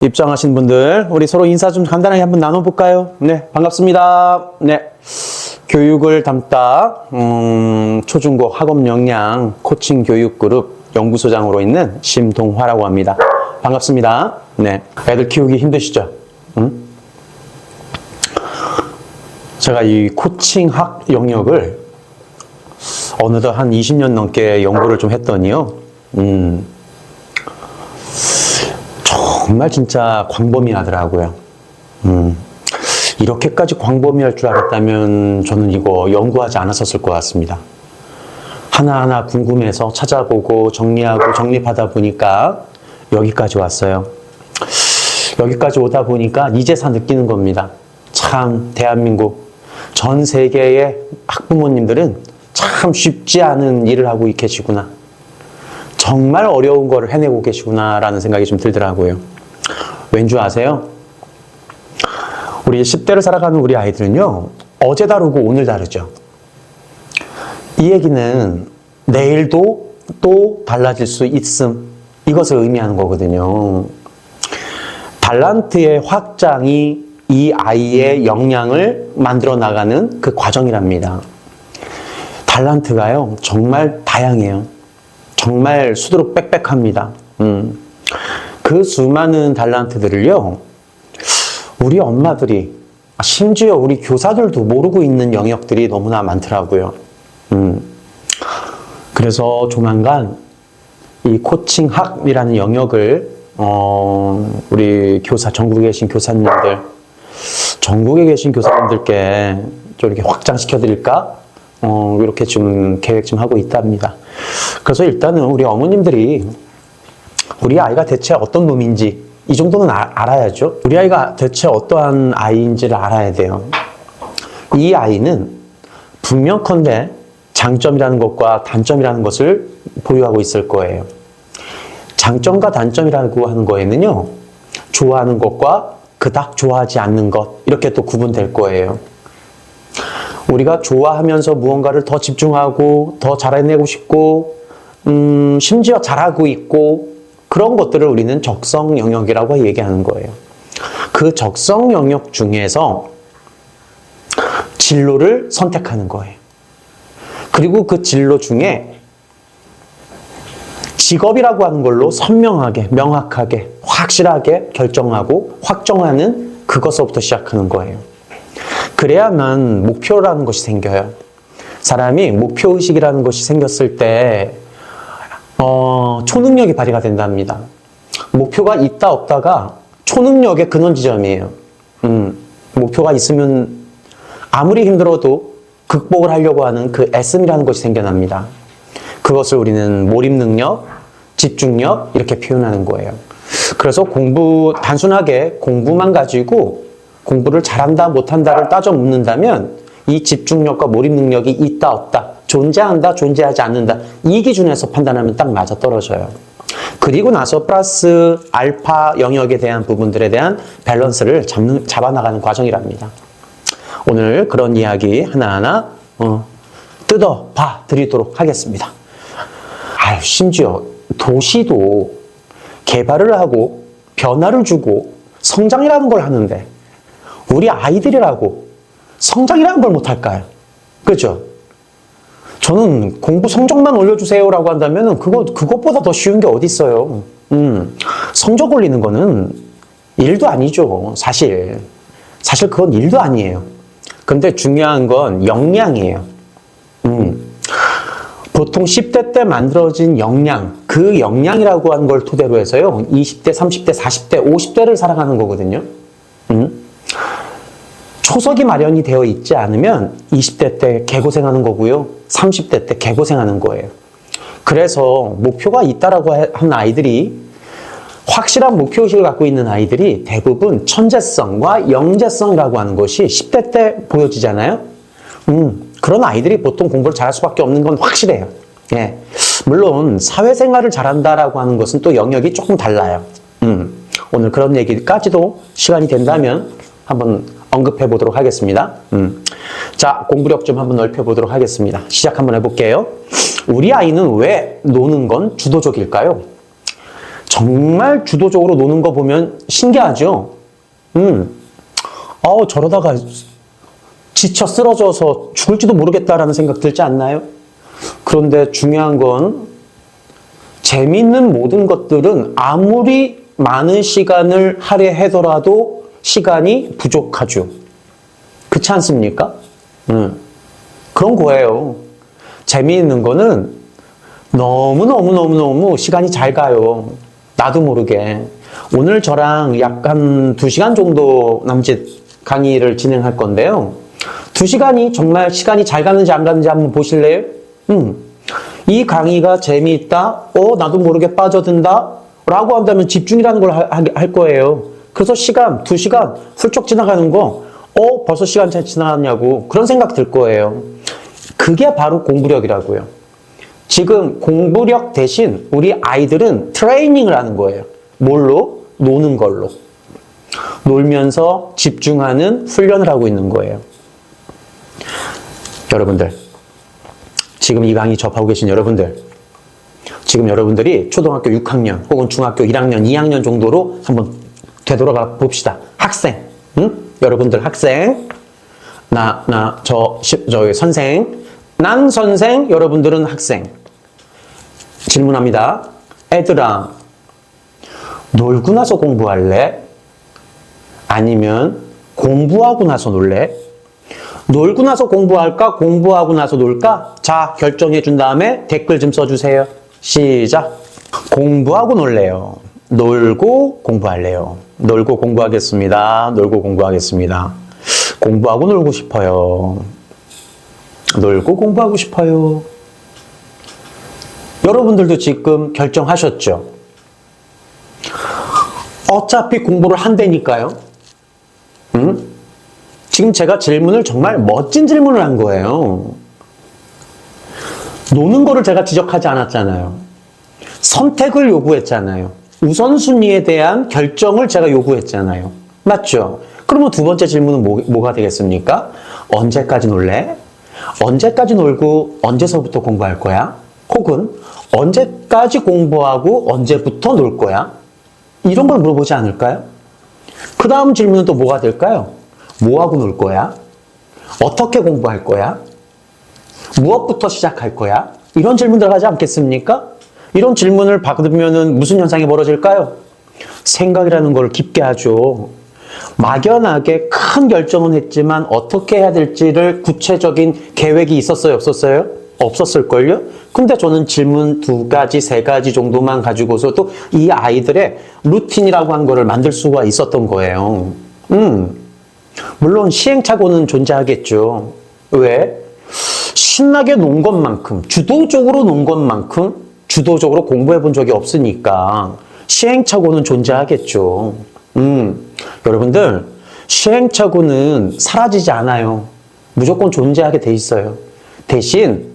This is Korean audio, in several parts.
입장하신 분들, 우리 서로 인사 좀 간단하게 한번 나눠볼까요? 네, 반갑습니다. 네, 교육을 담다 초중고 학업 역량 코칭 교육 그룹 연구소장으로 있는 심동화라고 합니다. 반갑습니다. 네, 애들 키우기 힘드시죠? 제가 이 코칭학 영역을 어느덧 한 20년 넘게 연구를 좀 했더니요. 정말 진짜 광범위하더라고요. 이렇게까지 광범위할 줄 알았다면 저는 이거 연구하지 않았었을 것 같습니다. 하나하나 궁금해서 찾아보고 정리하고 정립하다 보니까 여기까지 왔어요. 여기까지 오다 보니까 이제서 느끼는 겁니다. 참 대한민국 전 세계의 학부모님들은 참 쉽지 않은 일을 하고 계시구나. 정말 어려운 거를 해내고 계시구나 라는 생각이 좀 들더라고요. 왠지 아세요? 우리 10대를 살아가는 우리 아이들은요, 어제 다르고 오늘 다르죠. 이 얘기는 내일도 또 달라질 수 있음, 이것을 의미하는 거거든요. 달란트의 확장이 이 아이의 역량을 만들어 나가는 그 과정이랍니다. 달란트가요, 정말 다양해요. 정말 수두룩 빽빽합니다. 그 수많은 달란트들을요, 우리 엄마들이, 심지어 우리 교사들도 모르고 있는 영역들이 너무나 많더라고요. 그래서 조만간 이 코칭학이라는 영역을 우리 교사, 전국에 계신 교사님들, 전국에 계신 교사님들께 좀 이렇게 확장시켜 드릴까? 이렇게 좀 계획 좀 하고 있답니다. 그래서 일단은 우리 어머님들이 우리 아이가 대체 어떤 놈인지 이 정도는 알아야죠. 우리 아이가 대체 어떠한 아이인지를 알아야 돼요. 이 아이는 분명컨대 장점이라는 것과 단점이라는 것을 보유하고 있을 거예요. 장점과 단점이라고 하는 거에는요, 좋아하는 것과 그닥 좋아하지 않는 것, 이렇게 또 구분될 거예요. 우리가 좋아하면서 무언가를 더 집중하고 더 잘해내고 싶고 심지어 잘하고 있고 그런 것들을 우리는 적성 영역이라고 얘기하는 거예요. 그 적성 영역 중에서 진로를 선택하는 거예요. 그리고 그 진로 중에 직업이라고 하는 걸로 선명하게, 명확하게, 확실하게 결정하고 확정하는 그것서부터 시작하는 거예요. 그래야만 목표라는 것이 생겨요. 사람이 목표의식이라는 것이 생겼을 때 초능력이 발휘가 된답니다. 목표가 있다 없다가 초능력의 근원 지점이에요. 목표가 있으면 아무리 힘들어도 극복을 하려고 하는 그 애씀이라는 것이 생겨납니다. 그것을 우리는 몰입능력, 집중력 이렇게 표현하는 거예요. 그래서 단순하게 공부만 가지고 공부를 잘한다 못한다를 따져 묻는다면 이 집중력과 몰입능력이 있다 없다, 존재한다 존재하지 않는다, 이 기준에서 판단하면 딱 맞아떨어져요. 그리고 나서 플러스 알파 영역에 대한 부분들에 대한 밸런스를 잡아나가는 과정이랍니다. 오늘 그런 이야기 하나하나 뜯어봐 드리도록 하겠습니다. 심지어 도시도 개발을 하고 변화를 주고 성장이라는 걸 하는데 우리 아이들이라고 성장이라는 걸 못할까요? 그렇죠? 저는 공부 성적만 올려주세요라고 한다면 그것보다 더 쉬운 게 어디 있어요. 성적 올리는 거는 일도 아니죠. 사실 그건 일도 아니에요. 근데 중요한 건 역량이에요. 보통 10대 때 만들어진 역량, 그 역량이라고 하는 걸 토대로 해서요, 20대, 30대, 40대, 50대를 살아가는 거거든요. 초석이 마련이 되어 있지 않으면 20대 때 개고생하는 거고요, 30대 때 개고생하는 거예요. 그래서 목표가 있다라고 하는 아이들이, 확실한 목표의식을 갖고 있는 아이들이 대부분 천재성과 영재성이라고 하는 것이 10대 때 보여지잖아요. 그런 아이들이 보통 공부를 잘할 수밖에 없는 건 확실해요. 예. 물론 사회생활을 잘한다라고 하는 것은 또 영역이 조금 달라요. 오늘 그런 얘기까지도 시간이 된다면 한번 언급해 보도록 하겠습니다. 자, 공부력 좀 한번 넓혀보도록 하겠습니다. 시작 한번 해볼게요. 우리 아이는 왜 노는 건 주도적일까요? 정말 주도적으로 노는 거 보면 신기하죠? 저러다가 지쳐 쓰러져서 죽을지도 모르겠다라는 생각 들지 않나요? 그런데 중요한 건 재미있는 모든 것들은 아무리 많은 시간을 할애하더라도 시간이 부족하죠. 그렇지 않습니까? 그런 거예요. 재미있는 거는 너무 시간이 잘 가요. 나도 모르게. 오늘 저랑 약 한 2시간 정도 남짓 강의를 진행할 건데요. 2시간이 정말 시간이 잘 가는지 안 가는지 한번 보실래요? 이 강의가 재미있다? 나도 모르게 빠져든다? 라고 한다면 집중이라는 걸 할 거예요. 그래서 2시간 훌쩍 지나가는 거, 벌써 시간 잘 지나갔냐고 그런 생각 들 거예요. 그게 바로 공부력이라고요. 지금 공부력 대신 우리 아이들은 트레이닝을 하는 거예요. 뭘로? 노는 걸로. 놀면서 집중하는 훈련을 하고 있는 거예요. 여러분들, 지금 이 강의 접하고 계신 여러분들, 지금 여러분들이 초등학교 6학년 혹은 중학교 1학년, 2학년 정도로 한번 되돌아가 봅시다. 학생, 여러분들 학생, 저희 선생, 난 선생, 여러분들은 학생. 질문합니다. 애들아, 놀고 나서 공부할래? 아니면 공부하고 나서 놀래? 놀고 나서 공부할까? 공부하고 나서 놀까? 자, 결정해 준 다음에 댓글 좀 써주세요. 시작. 공부하고 놀래요. 놀고 공부할래요. 놀고 공부하겠습니다. 놀고 공부하겠습니다. 공부하고 놀고 싶어요. 놀고 공부하고 싶어요. 여러분들도 지금 결정하셨죠? 어차피 공부를 한다니까요. 지금 제가 질문을 정말 멋진 질문을 한 거예요. 노는 거를 제가 지적하지 않았잖아요. 선택을 요구했잖아요. 우선순위에 대한 결정을 제가 요구했잖아요. 맞죠? 그러면 두 번째 질문은 뭐가 되겠습니까? 언제까지 놀래? 언제까지 놀고 언제서부터 공부할 거야? 혹은 언제까지 공부하고 언제부터 놀 거야? 이런 걸 물어보지 않을까요? 그 다음 질문은 또 뭐가 될까요? 뭐하고 놀 거야? 어떻게 공부할 거야? 무엇부터 시작할 거야? 이런 질문들 하지 않겠습니까? 이런 질문을 받으면 무슨 현상이 벌어질까요? 생각이라는 걸 깊게 하죠. 막연하게 큰 결정은 했지만 어떻게 해야 될지를 구체적인 계획이 있었어요? 없었어요? 없었을걸요? 근데 저는 질문 2가지, 3가지 정도만 가지고서도 이 아이들의 루틴이라고 한 거를 만들 수가 있었던 거예요. 물론 시행착오는 존재하겠죠. 왜? 신나게 논 것만큼, 주도적으로 논 것만큼 주도적으로 공부해 본 적이 없으니까 시행착오는 존재하겠죠. 여러분들, 시행착오는 사라지지 않아요. 무조건 존재하게 돼 있어요. 대신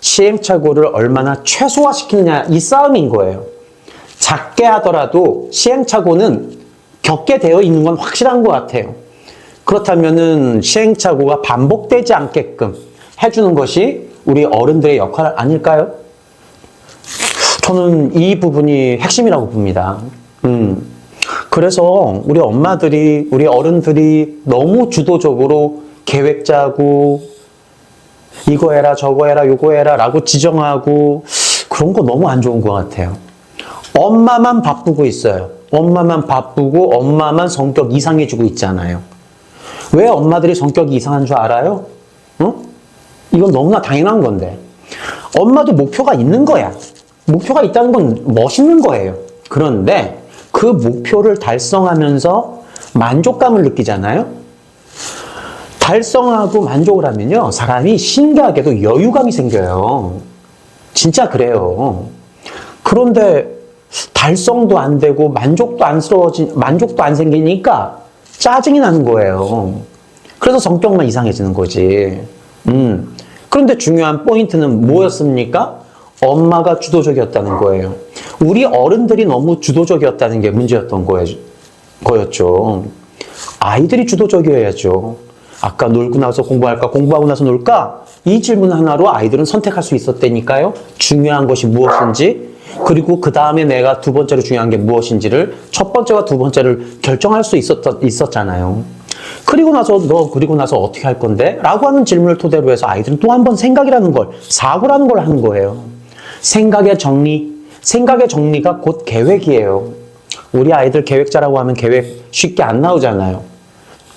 시행착오를 얼마나 최소화시키느냐, 이 싸움인 거예요. 작게 하더라도 시행착오는 겪게 되어 있는 건 확실한 것 같아요. 그렇다면은 시행착오가 반복되지 않게끔 해주는 것이 우리 어른들의 역할 아닐까요? 저는 이 부분이 핵심이라고 봅니다. 그래서 우리 엄마들이, 우리 어른들이 너무 주도적으로 계획 짜고 이거 해라, 저거 해라, 요거 해라 라고 지정하고 그런 거 너무 안 좋은 것 같아요. 엄마만 바쁘고 있어요. 엄마만 바쁘고 엄마만 성격 이상해지고 있잖아요. 왜 엄마들이 성격이 이상한 줄 알아요? 이건 너무나 당연한 건데. 엄마도 목표가 있는 거야. 목표가 있다는 건 멋있는 거예요. 그런데 그 목표를 달성하면서 만족감을 느끼잖아요. 달성하고 만족을 하면요, 사람이 신기하게도 여유감이 생겨요. 진짜 그래요. 그런데 달성도 안 되고 만족도 안 생기니까 짜증이 나는 거예요. 그래서 성격만 이상해지는 거지. 그런데 중요한 포인트는 뭐였습니까? 엄마가 주도적이었다는 거예요. 우리 어른들이 너무 주도적이었다는 게 문제였던 거였죠. 아이들이 주도적이어야죠. 아까 놀고 나서 공부할까, 공부하고 나서 놀까? 이 질문 하나로 아이들은 선택할 수 있었다니까요. 중요한 것이 무엇인지, 그리고 그 다음에 내가 두 번째로 중요한 게 무엇인지를 첫 번째와 두 번째를 결정할 수 있었잖아요. 그리고 나서 너 그리고 나서 어떻게 할 건데? 라고 하는 질문을 토대로 해서 아이들은 또 한 번 생각이라는 걸, 사고라는 걸 하는 거예요. 생각의 정리가 곧 계획이에요. 우리 아이들 계획자라고 하면 계획 쉽게 안 나오잖아요.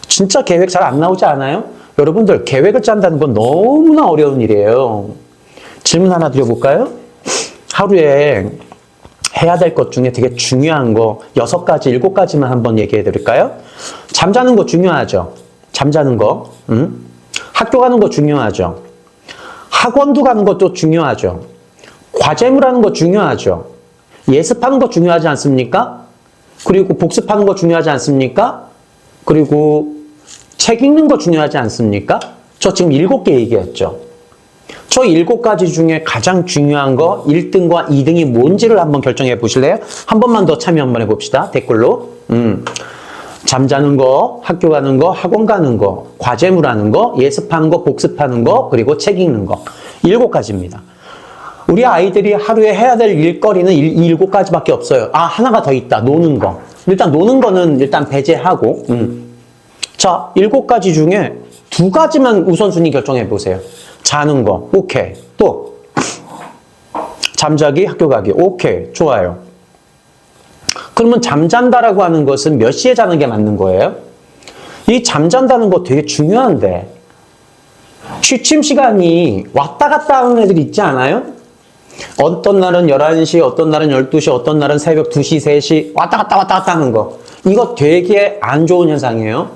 진짜 계획 잘 안 나오지 않아요? 여러분들 계획을 짠다는 건 너무나 어려운 일이에요. 질문 하나 드려볼까요? 하루에 해야 될 것 중에 되게 중요한 거 6가지, 7가지만 한번 얘기해 드릴까요? 잠자는 거 중요하죠? 잠자는 거. 학교 가는 거 중요하죠? 학원도 가는 것도 중요하죠? 과제물하는 거 중요하죠? 예습하는 거 중요하지 않습니까? 그리고 복습하는 거 중요하지 않습니까? 그리고 책 읽는 거 중요하지 않습니까? 저 지금 7개 얘기했죠. 저 7가지 중에 가장 중요한 거 1등과 2등이 뭔지를 한번 결정해 보실래요? 한 번만 더 참여 한번 해봅시다. 댓글로. 잠자는 거, 학교 가는 거, 학원 가는 거, 과제물 하는 거, 예습하는 거, 복습하는 거, 그리고 책 읽는 거. 7가지입니다. 우리 아이들이 하루에 해야 될 일거리는 이 7가지밖에 없어요. 아, 하나가 더 있다. 노는 거. 일단 노는 거는 일단 배제하고. 자, 7가지 중에 2가지만 우선순위 결정해 보세요. 자는 거, 오케이. 또 잠자기, 학교 가기, 오케이. 좋아요. 그러면 잠잔다라고 하는 것은 몇 시에 자는 게 맞는 거예요? 이 잠잔다는 거 되게 중요한데 취침 시간이 왔다 갔다 하는 애들 있지 않아요? 어떤 날은 11시, 어떤 날은 12시, 어떤 날은 새벽 2시, 3시 왔다 갔다 하는 거. 이거 되게 안 좋은 현상이에요.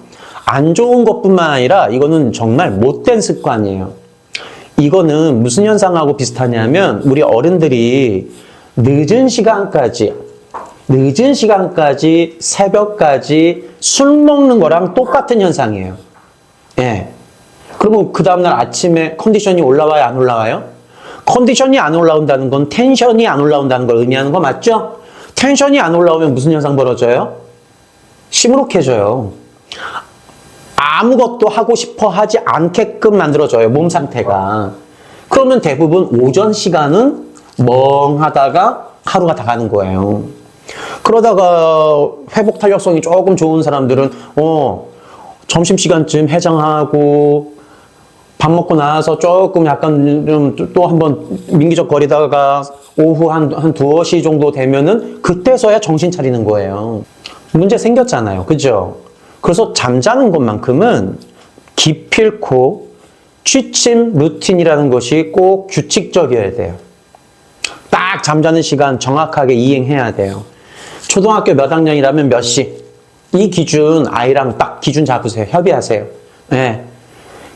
안 좋은 것뿐만 아니라 이거는 정말 못된 습관이에요. 이거는 무슨 현상하고 비슷하냐면 우리 어른들이 늦은 시간까지 새벽까지 술 먹는 거랑 똑같은 현상이에요. 예. 그러면 그 다음날 아침에 컨디션이 올라와요, 안 올라와요? 컨디션이 안 올라온다는 건 텐션이 안 올라온다는 걸 의미하는 거 맞죠? 텐션이 안 올라오면 무슨 현상 벌어져요? 시무룩해져요. 아무것도 하고 싶어 하지 않게끔 만들어져요, 몸 상태가. 그러면 대부분 오전 시간은 멍하다가 하루가 다 가는 거예요. 그러다가 회복 탄력성이 조금 좋은 사람들은 점심시간쯤 해장하고 밥 먹고 나서 조금 약간 좀 또 한번 민기적 거리다가 오후 한 두어 시 정도 되면은 그때서야 정신 차리는 거예요. 문제 생겼잖아요. 그죠? 그래서 잠자는 것만큼은 기필코 취침 루틴이라는 것이 꼭 규칙적이어야 돼요. 딱 잠자는 시간 정확하게 이행해야 돼요. 초등학교 몇 학년이라면 몇 시? 이 기준 아이랑 딱 기준 잡으세요. 협의하세요. 네.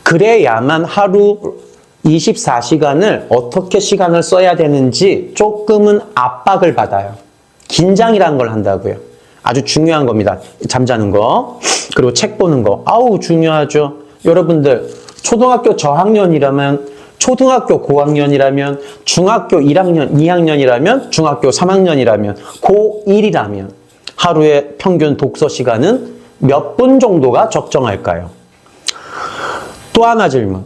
그래야만 하루 24시간을 어떻게 시간을 써야 되는지 조금은 압박을 받아요. 긴장이라는 걸 한다고요. 아주 중요한 겁니다. 잠자는 거. 그리고 책 보는 거. 아우 중요하죠. 여러분들 초등학교 저학년이라면 초등학교 고학년이라면 중학교 1학년, 2학년이라면 중학교 3학년이라면 고1이라면 하루에 평균 독서 시간은 몇 분 정도가 적정할까요? 또 하나 질문.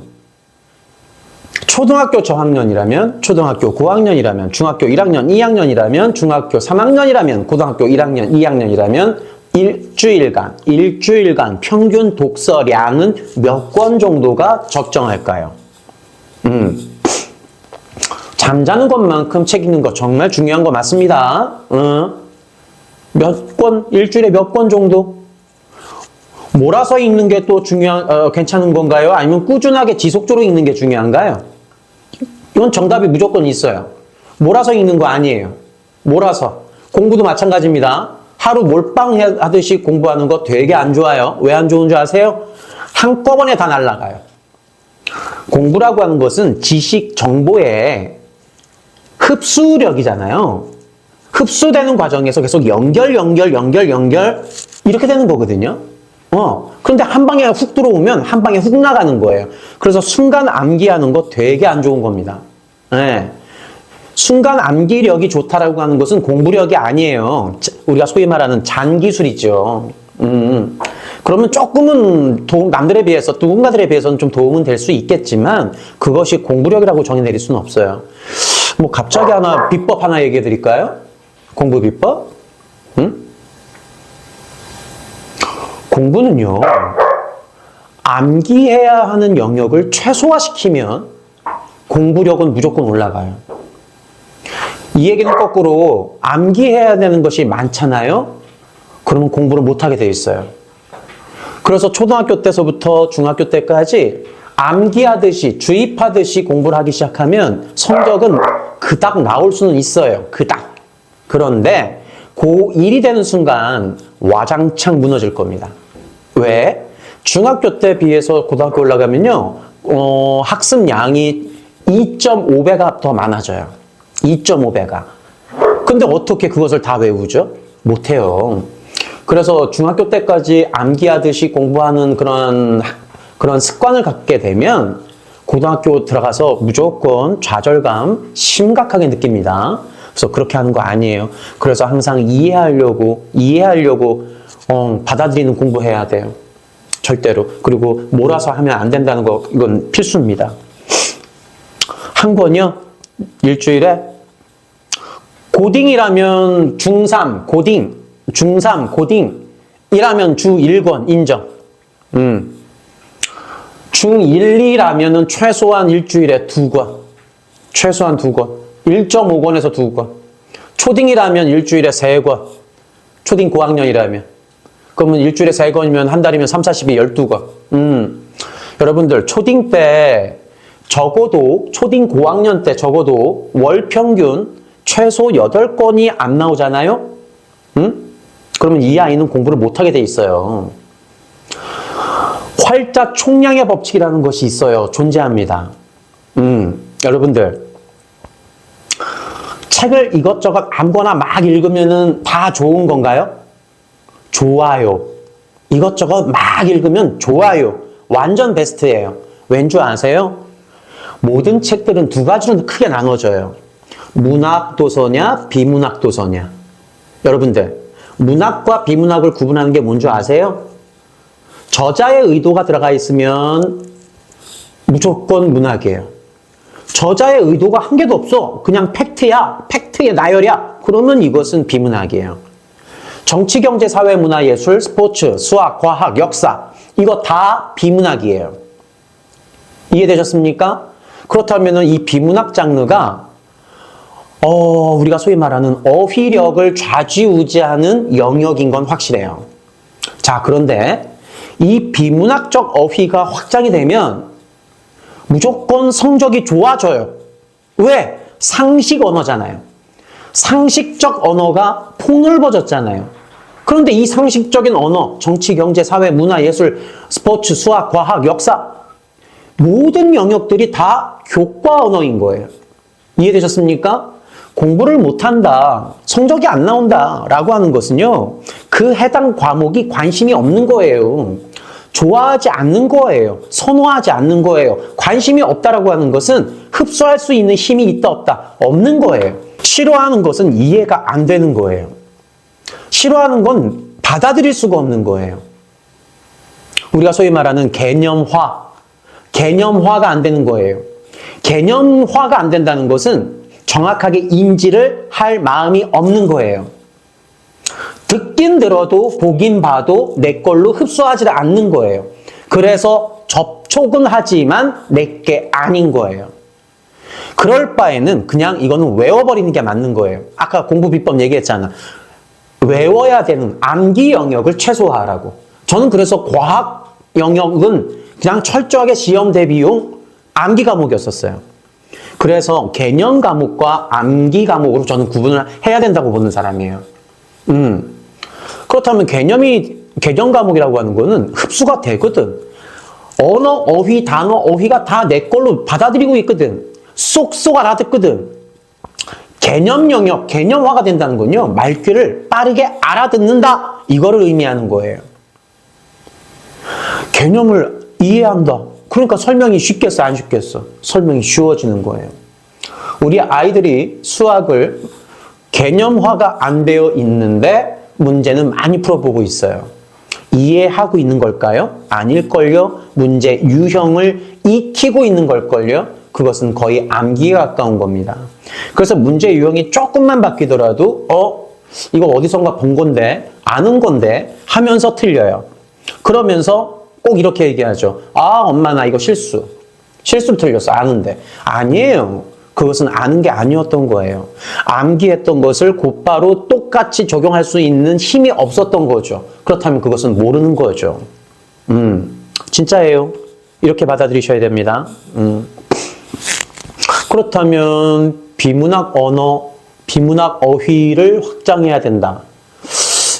초등학교 저학년이라면 초등학교 고학년이라면 중학교 1학년, 2학년이라면 중학교 3학년이라면 고등학교 1학년, 2학년이라면 일주일간 평균 독서량은 몇 권 정도가 적정할까요? 잠자는 것만큼 책 읽는 거 정말 중요한 거 맞습니다. 몇 권, 일주일에 몇 권 정도? 몰아서 읽는 게 또 괜찮은 건가요? 아니면 꾸준하게 지속적으로 읽는 게 중요한가요? 이건 정답이 무조건 있어요. 몰아서 읽는 거 아니에요. 몰아서. 공부도 마찬가지입니다. 하루 몰빵 하듯이 공부하는 거 되게 안 좋아요. 왜 안 좋은 줄 아세요? 한꺼번에 다 날아가요. 공부라고 하는 것은 지식, 정보의 흡수력이잖아요. 흡수되는 과정에서 계속 연결 이렇게 되는 거거든요. 그런데 한 방에 훅 들어오면 한 방에 훅 나가는 거예요. 그래서 순간 암기하는 거 되게 안 좋은 겁니다. 네. 순간 암기력이 좋다라고 하는 것은 공부력이 아니에요. 우리가 소위 말하는 잔기술이죠. 그러면 조금은 남들에 비해서, 누군가들에 비해서는 좀 도움은 될 수 있겠지만 그것이 공부력이라고 정의 내릴 수는 없어요. 뭐 갑자기 비법 하나 얘기해 드릴까요? 공부 비법? 응? 공부는요, 암기해야 하는 영역을 최소화시키면 공부력은 무조건 올라가요. 이 얘기는 거꾸로 암기해야 되는 것이 많잖아요? 그러면 공부를 못하게 돼 있어요. 그래서 초등학교 때서부터 중학교 때까지 암기하듯이 주입하듯이 공부를 하기 시작하면 성적은 그닥 나올 수는 있어요. 그닥. 그런데 고1이 되는 순간 와장창 무너질 겁니다. 왜? 중학교 때 비해서 고등학교 올라가면요, 학습량이 2.5배가 더 많아져요. 2.5배가. 근데 어떻게 그것을 다 외우죠? 못해요. 그래서 중학교 때까지 암기하듯이 공부하는 그런 습관을 갖게 되면 고등학교 들어가서 무조건 좌절감 심각하게 느낍니다. 그래서 그렇게 하는 거 아니에요. 그래서 항상 이해하려고 받아들이는 공부해야 돼요. 절대로. 그리고 몰아서 하면 안 된다는 거, 이건 필수입니다. 한 권이요, 일주일에 고딩이라면 중3 고딩, 중3 고딩이라면 주 1권 인정. 중1, 2라면은 최소한 일주일에 2권. 최소한 2권. 1.5권에서 2권. 초딩이라면 일주일에 3권. 초딩 고학년이라면. 그러면 일주일에 3권이면 한 달이면 3, 40이 12권. 여러분들, 초딩 때 적어도, 초딩 고학년 때 적어도 월 평균 최소 8권이 안 나오잖아요? 그러면 이 아이는 공부를 못하게 돼 있어요. 활자 총량의 법칙이라는 것이 있어요. 존재합니다. 여러분들, 책을 이것저것 아무거나 막 읽으면 다 좋은 건가요? 좋아요. 이것저것 막 읽으면 좋아요. 완전 베스트예요. 왠 줄 아세요? 모든 책들은 두 가지로 크게 나눠져요. 문학 도서냐, 비문학 도서냐. 여러분들, 문학과 비문학을 구분하는 게 뭔 줄 아세요? 저자의 의도가 들어가 있으면 무조건 문학이에요. 저자의 의도가 한 개도 없어. 그냥 팩트야. 팩트의 나열이야. 그러면 이것은 비문학이에요. 정치, 경제, 사회, 문화, 예술, 스포츠, 수학, 과학, 역사, 이거 다 비문학이에요. 이해되셨습니까? 그렇다면 이 비문학 장르가 우리가 소위 말하는 어휘력을 좌지우지하는 영역인 건 확실해요. 자, 그런데 이 비문학적 어휘가 확장이 되면 무조건 성적이 좋아져요. 왜? 상식 언어잖아요. 상식적 언어가 폭넓어졌잖아요. 그런데 이 상식적인 언어, 정치, 경제, 사회, 문화, 예술, 스포츠, 수학, 과학, 역사, 모든 영역들이 다 교과 언어인 거예요. 이해되셨습니까? 공부를 못한다, 성적이 안 나온다 라고 하는 것은요, 그 해당 과목이 관심이 없는 거예요. 좋아하지 않는 거예요. 선호하지 않는 거예요. 관심이 없다라고 하는 것은 흡수할 수 있는 힘이 있다 없다 없는 거예요. 싫어하는 것은 이해가 안 되는 거예요. 싫어하는 건 받아들일 수가 없는 거예요. 우리가 소위 말하는 개념화가 안 되는 거예요. 개념화가 안 된다는 것은 정확하게 인지를 할 마음이 없는 거예요. 듣긴 들어도 보긴 봐도 내 걸로 흡수하지 않는 거예요. 그래서 접촉은 하지만 내게 아닌 거예요. 그럴 바에는 그냥 이거는 외워버리는 게 맞는 거예요. 아까 공부 비법 얘기했잖아. 외워야 되는 암기 영역을 최소화하라고. 저는 그래서 과학 영역은 그냥 철저하게 시험 대비용 암기 과목이었었어요. 그래서 개념 과목과 암기 과목으로 저는 구분을 해야 된다고 보는 사람이에요. 그렇다면 개념 과목이라고 하는 거는 흡수가 되거든. 언어, 어휘, 단어, 어휘가 다 내 걸로 받아들이고 있거든. 쏙쏙 알아듣거든. 개념 영역, 개념화가 된다는 건요, 말귀를 빠르게 알아듣는다, 이거를 의미하는 거예요. 개념을 이해한다. 그러니까 설명이 쉽겠어, 안 쉽겠어? 설명이 쉬워지는 거예요. 우리 아이들이 수학을 개념화가 안 되어 있는데 문제는 많이 풀어보고 있어요. 이해하고 있는 걸까요? 아닐걸요? 문제 유형을 익히고 있는 걸걸요? 그것은 거의 암기에 가까운 겁니다. 그래서 문제 유형이 조금만 바뀌더라도 이거 어디선가 본 건데, 아는 건데 하면서 틀려요. 그러면서 꼭 이렇게 얘기하죠. 아, 엄마 나 이거 실수 틀렸어. 아는데. 아니에요. 그것은 아는 게 아니었던 거예요. 암기했던 것을 곧바로 똑같이 적용할 수 있는 힘이 없었던 거죠. 그렇다면 그것은 모르는 거죠. 진짜예요. 이렇게 받아들이셔야 됩니다. 그렇다면 비문학 언어, 비문학 어휘를 확장해야 된다.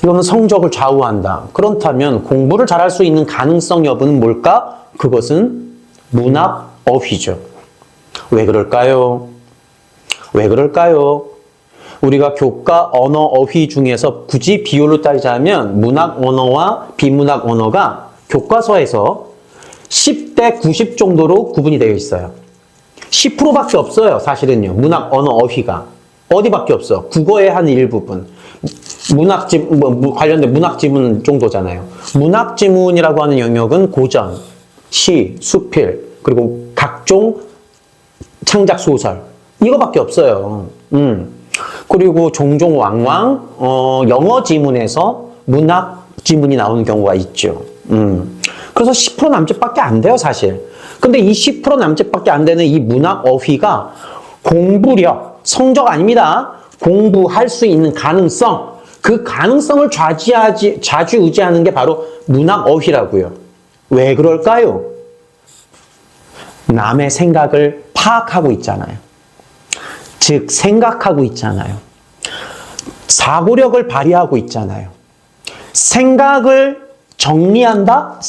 이거는 성적을 좌우한다. 그렇다면 공부를 잘할 수 있는 가능성 여부는 뭘까? 그것은 문학 어휘죠. 왜 그럴까요? 왜 그럴까요? 우리가 교과 언어 어휘 중에서 굳이 비율로 따지자면 문학 언어와 비문학 언어가 교과서에서 10대 90 정도로 구분이 되어 있어요. 10%밖에 없어요. 사실은요. 문학 언어 어휘가. 어디밖에 없어. 국어의 한 일부분. 관련된 문학 지문 정도잖아요. 문학 지문이라고 하는 영역은 고전, 시, 수필, 그리고 각종 창작 소설. 이거밖에 없어요. 그리고 종종 왕왕 영어 지문에서 문학 지문이 나오는 경우가 있죠. 그래서 10% 남짓밖에 안 돼요, 사실. 근데 이 10% 남짓밖에 안 되는 이 문학 어휘가 공부력, 성적 아닙니다. 공부할 수 있는 가능성, 그 가능성을 좌지우지하는 게 바로 문학 어휘라고요. 왜 그럴까요? 남의 생각을 파악하고 있잖아요. 즉, 생각하고 있잖아요. 사고력을 발휘하고 있잖아요. 생각을 정리한다?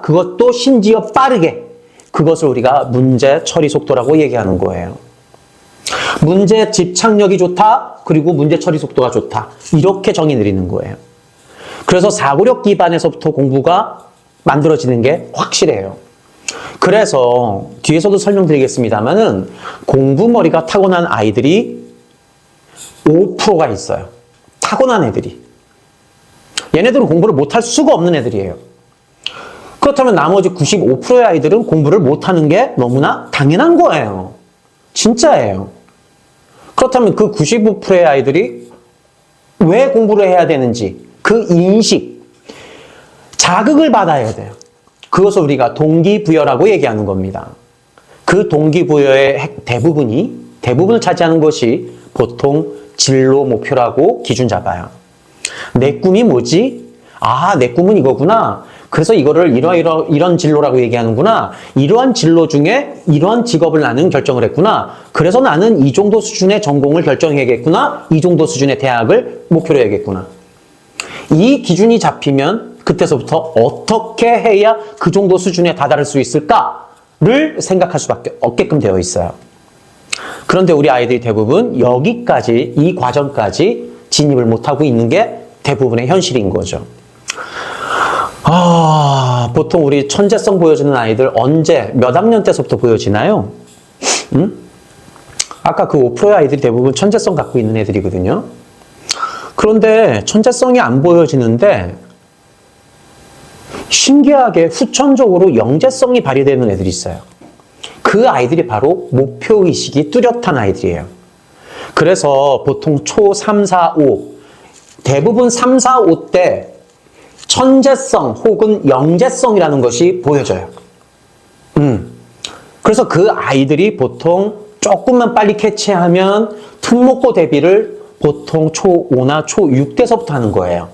그것도 심지어 빠르게. 그것을 우리가 문제 처리 속도라고 얘기하는 거예요. 문제 집착력이 좋다. 그리고 문제 처리 속도가 좋다. 이렇게 정의 내리는 거예요. 그래서 사고력 기반에서부터 공부가 만들어지는 게 확실해요. 그래서 뒤에서도 설명드리겠습니다만은 공부머리가 타고난 아이들이 5%가 있어요. 타고난 애들이. 얘네들은 공부를 못할 수가 없는 애들이에요. 그렇다면 나머지 95%의 아이들은 공부를 못하는 게 너무나 당연한 거예요. 진짜예요. 그렇다면 그 95%의 아이들이 왜 공부를 해야 되는지 그 인식, 자극을 받아야 돼요. 그것을 우리가 동기부여라고 얘기하는 겁니다. 그 동기부여의 대부분을 차지하는 것이 보통 진로 목표라고 기준 잡아요. 내 꿈이 뭐지? 아, 내 꿈은 이거구나. 그래서 이거를 이런 진로라고 얘기하는구나. 이러한 진로 중에 이러한 직업을 나는 결정을 했구나. 그래서 나는 이 정도 수준의 전공을 결정해야겠구나. 이 정도 수준의 대학을 목표로 해야겠구나. 이 기준이 잡히면 그때서부터 어떻게 해야 그 정도 수준에 다다를 수 있을까를 생각할 수밖에 없게끔 되어 있어요. 그런데 우리 아이들이 대부분 여기까지, 이 과정까지 진입을 못하고 있는 게 대부분의 현실인 거죠. 보통 우리 천재성 보여주는 아이들 언제, 몇 학년 때서부터 보여지나요? 아까 그 5%의 아이들이 대부분 천재성 갖고 있는 애들이거든요. 그런데 천재성이 안 보여지는데 신기하게 후천적으로 영재성이 발휘되는 애들이 있어요. 그 아이들이 바로 목표의식이 뚜렷한 아이들이에요. 그래서 보통 초 3, 4, 5, 대부분 3, 4, 5 때 천재성 혹은 영재성이라는 것이 보여져요. 그래서 그 아이들이 보통 조금만 빨리 캐치하면 특목고 대비를 보통 초 5나 초 6 때서부터 하는 거예요.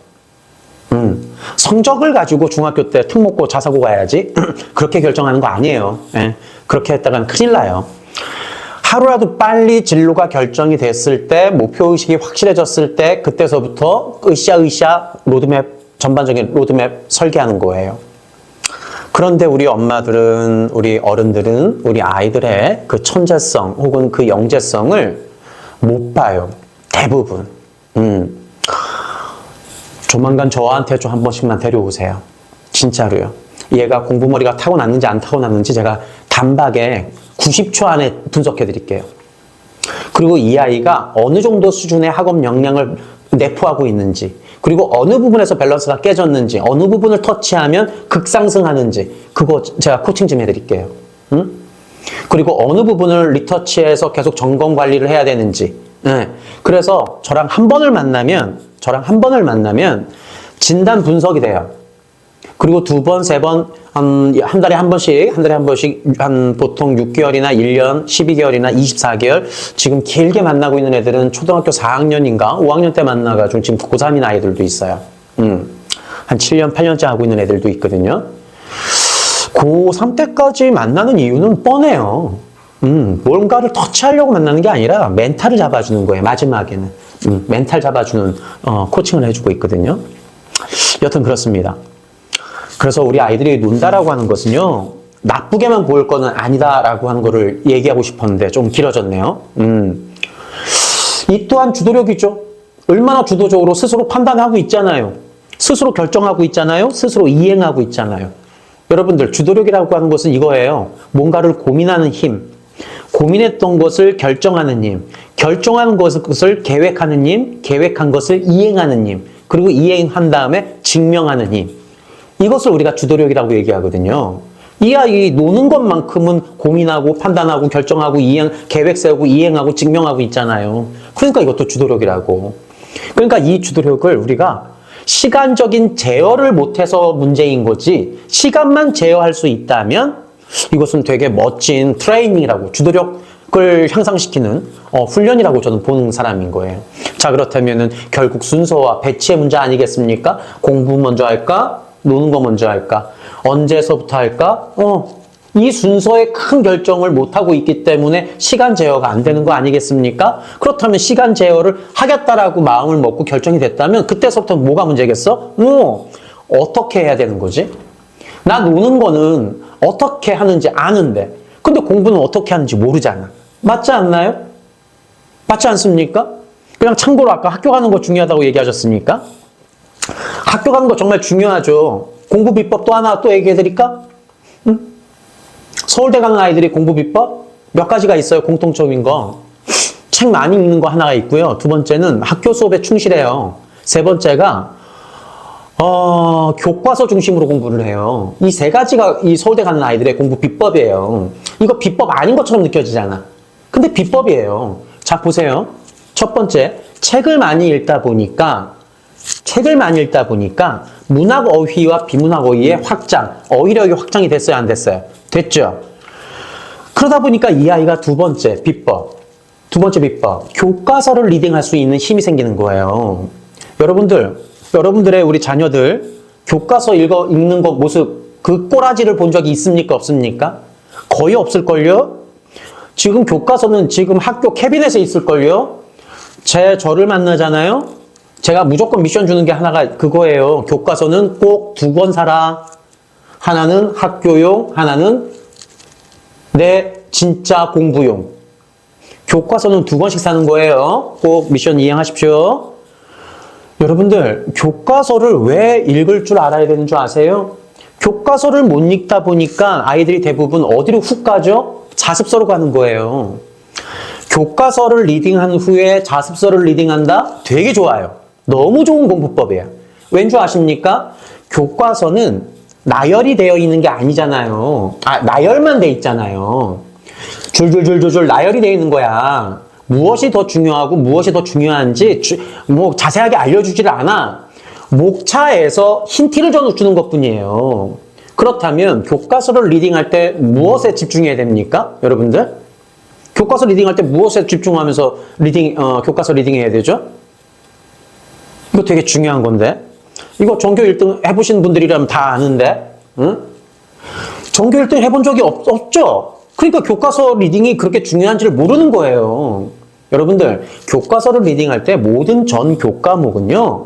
성적을 가지고 중학교 때 특목고 자사고 가야지 그렇게 결정하는 거 아니에요. 예, 그렇게 했다간 큰일 나요. 하루라도 빨리 진로가 결정이 됐을 때, 목표의식이 확실해졌을 때 그때서부터 으쌰으쌰 전반적인 로드맵 설계하는 거예요. 그런데 우리 엄마들은, 우리 어른들은 우리 아이들의 그 천재성 혹은 그 영재성을 못 봐요. 대부분. 조만간 저한테 좀 한 번씩만 데려오세요. 진짜로요. 얘가 공부머리가 타고났는지 안 타고났는지 제가 단박에 90초 안에 분석해 드릴게요. 그리고 이 아이가 어느 정도 수준의 학업 역량을 내포하고 있는지, 그리고 어느 부분에서 밸런스가 깨졌는지, 어느 부분을 터치하면 극상승하는지, 그거 제가 코칭 좀 해드릴게요. 그리고 어느 부분을 리터치해서 계속 점검 관리를 해야 되는지. 네. 그래서 저랑 한 번을 만나면 진단 분석이 돼요. 그리고 두 번, 세 번, 한 달에 한 번씩, 보통 6개월이나 1년, 12개월이나 24개월, 지금 길게 만나고 있는 애들은 초등학교 4학년인가 5학년 때 만나가지고 지금 고3인 아이들도 있어요. 한 7년, 8년째 하고 있는 애들도 있거든요. 고3 때까지 만나는 이유는 뻔해요. 뭔가를 터치하려고 만나는 게 아니라 멘탈을 잡아주는 거예요, 마지막에는. 멘탈 잡아주는 코칭을 해주고 있거든요. 여튼 그렇습니다. 그래서 우리 아이들이 논다라고 하는 것은요, 나쁘게만 보일 거는 아니다라고 하는 거를 얘기하고 싶었는데 좀 길어졌네요. 이 또한 주도력이죠. 얼마나 주도적으로 스스로 판단하고 있잖아요. 스스로 결정하고 있잖아요. 스스로 이행하고 있잖아요. 여러분들, 주도력이라고 하는 것은 이거예요. 뭔가를 고민하는 힘, 고민했던 것을 결정하는 힘, 결정하는 것을 계획하는 힘, 계획한 것을 이행하는 힘, 그리고 이행한 다음에 증명하는 힘. 이것을 우리가 주도력이라고 얘기하거든요. 이 아이 노는 것만큼은 고민하고 판단하고 결정하고 계획 세우고 이행하고 증명하고 있잖아요. 그러니까 이것도 주도력이라고. 그러니까 이 주도력을 우리가 시간적인 제어를 못해서 문제인 거지, 시간만 제어할 수 있다면 이것은 되게 멋진 트레이닝이라고, 주도력을 향상시키는 훈련이라고 저는 보는 사람인 거예요. 자, 그렇다면은 결국 순서와 배치의 문제 아니겠습니까? 공부 먼저 할까? 노는 거 먼저 할까? 언제서부터 할까? 이 순서에 큰 결정을 못하고 있기 때문에 시간 제어가 안 되는 거 아니겠습니까? 그렇다면 시간 제어를 하겠다라고 마음을 먹고 결정이 됐다면 그때서부터 뭐가 문제겠어? 어떻게 해야 되는 거지? 나 노는 거는 어떻게 하는지 아는데, 근데 공부는 어떻게 하는지 모르잖아. 맞지 않나요? 맞지 않습니까? 그냥 참고로 아까 학교 가는 거 중요하다고 얘기하셨습니까? 학교 가는 거 정말 중요하죠. 공부 비법 또 하나 또 얘기해 드릴까? 서울대 가는 아이들이 공부 비법 몇 가지가 있어요. 공통적인 거. 책 많이 읽는 거 하나가 있고요. 두 번째는 학교 수업에 충실해요. 세 번째가 교과서 중심으로 공부를 해요. 이 세 가지가 이 서울대 가는 아이들의 공부 비법이에요. 이거 비법 아닌 것처럼 느껴지잖아. 근데 비법이에요. 자, 보세요. 첫 번째, 책을 많이 읽다 보니까 문학 어휘와 비문학 어휘의 확장, 어휘력이 확장이 됐어요, 안 됐어요? 됐죠? 그러다 보니까 이 아이가 두 번째 비법, 교과서를 리딩할 수 있는 힘이 생기는 거예요. 여러분들의 우리 자녀들 교과서 읽는 거 모습, 그 꼬라지를 본 적이 있습니까, 없습니까? 거의 없을걸요? 지금 교과서는 지금 학교 캐비넷에 있을걸요? 저를 만나잖아요? 제가 무조건 미션 주는 게 하나가 그거예요. 교과서는 꼭 2권 사라. 하나는 학교용, 하나는 내 진짜 공부용. 교과서는 2권씩 사는 거예요. 꼭 미션 이행하십시오. 여러분들, 교과서를 왜 읽을 줄 알아야 되는 줄 아세요? 교과서를 못 읽다 보니까 아이들이 대부분 어디로 훅 가죠? 자습서로 가는 거예요. 교과서를 리딩한 후에 자습서를 리딩한다? 되게 좋아요. 너무 좋은 공부법이에요. 왠 줄 아십니까? 교과서는 나열이 되어 있는 게 아니잖아요. 나열만 돼 있잖아요. 줄줄줄줄줄 나열이 되어 있는 거야. 무엇이 더 중요하고 무엇이 더 중요한지 자세하게 알려주지를 않아. 목차에서 힌트를 주는 것뿐이에요. 그렇다면 교과서를 리딩할 때 무엇에 집중해야 됩니까? 여러분들? 교과서 리딩할 때 무엇에 집중하면서 교과서 리딩해야 되죠? 이거 되게 중요한 건데. 이거 전교 1등 해보신 분들이라면 다 아는데. 응? 전교 1등 해본 적이 없죠? 그러니까 교과서 리딩이 그렇게 중요한지를 모르는 거예요. 여러분들, 교과서를 리딩할 때 모든 전 교과목은요,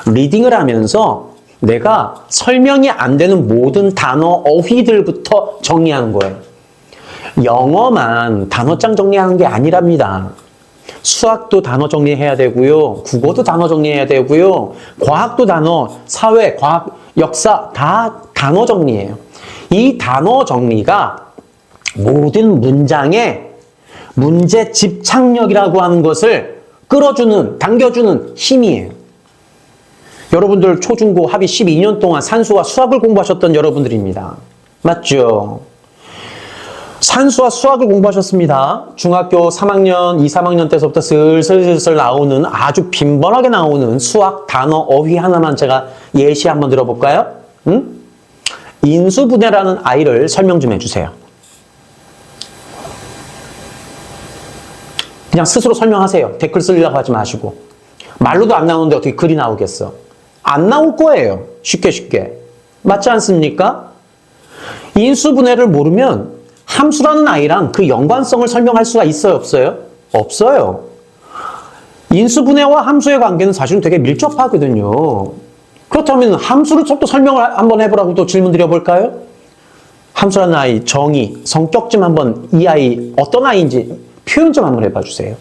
리딩을 하면서 내가 설명이 안 되는 모든 단어, 어휘들부터 정리하는 거예요. 영어만 단어장 정리하는 게 아니랍니다. 수학도 단어 정리해야 되고요. 국어도 단어 정리해야 되고요. 과학도 단어, 사회, 과학, 역사 다 단어 정리해요. 이 단어 정리가 모든 문장의 문제 집착력이라고 하는 것을 끌어주는, 당겨주는 힘이에요. 여러분들 초중고 합의 12년 동안 산수와 수학을 공부하셨던 여러분들입니다. 맞죠? 산수와 수학을 공부하셨습니다. 중학교 3학년, 2, 3학년 때서부터 슬슬 나오는 아주 빈번하게 나오는 수학 단어 어휘 하나만 제가 예시 한번 들어볼까요? 인수분해라는 아이를 설명 좀 해주세요. 그냥 스스로 설명하세요. 댓글 쓰려고 하지 마시고. 말로도 안 나오는데 어떻게 글이 나오겠어? 안 나올 거예요. 쉽게. 맞지 않습니까? 인수분해를 모르면 함수라는 아이랑 그 연관성을 설명할 수가 있어요, 없어요? 없어요. 인수분해와 함수의 관계는 사실은 되게 밀접하거든요. 그렇다면 함수를 또 설명을 한번 해보라고 또 질문 드려볼까요? 함수라는 아이, 정의, 성격 좀 한번 이 아이 어떤 아이인지 표현 좀 한번 해봐 주세요.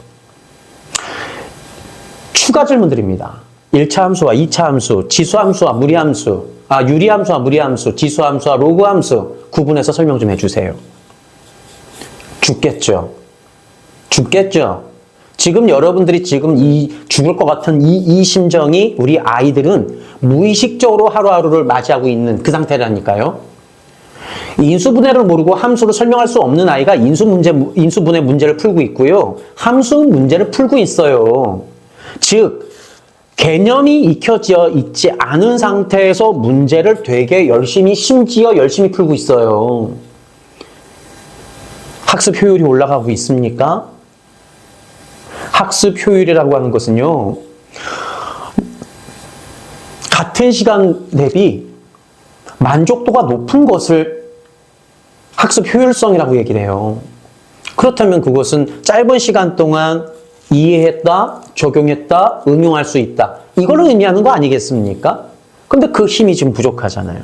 추가 질문 드립니다. 1차 함수와 2차 함수, 지수함수와 무리함수, 유리함수와 무리함수, 지수함수와 로그함수 구분해서 설명 좀 해주세요. 죽겠죠. 지금 여러분들이 지금 죽을 것 같은 이 심정이 우리 아이들은 무의식적으로 하루하루를 맞이하고 있는 그 상태라니까요. 인수분해를 모르고 함수를 설명할 수 없는 아이가 인수분해 문제를 풀고 있고요. 함수 문제를 풀고 있어요. 즉, 개념이 익혀져 있지 않은 상태에서 문제를 되게 심지어 열심히 풀고 있어요. 학습 효율이 올라가고 있습니까? 학습 효율이라고 하는 것은요, 같은 시간 대비 만족도가 높은 것을 학습 효율성이라고 얘기를 해요. 그렇다면 그것은 짧은 시간 동안 이해했다, 적용했다, 응용할 수 있다. 이걸 의미하는 거 아니겠습니까? 근데 그 힘이 지금 부족하잖아요.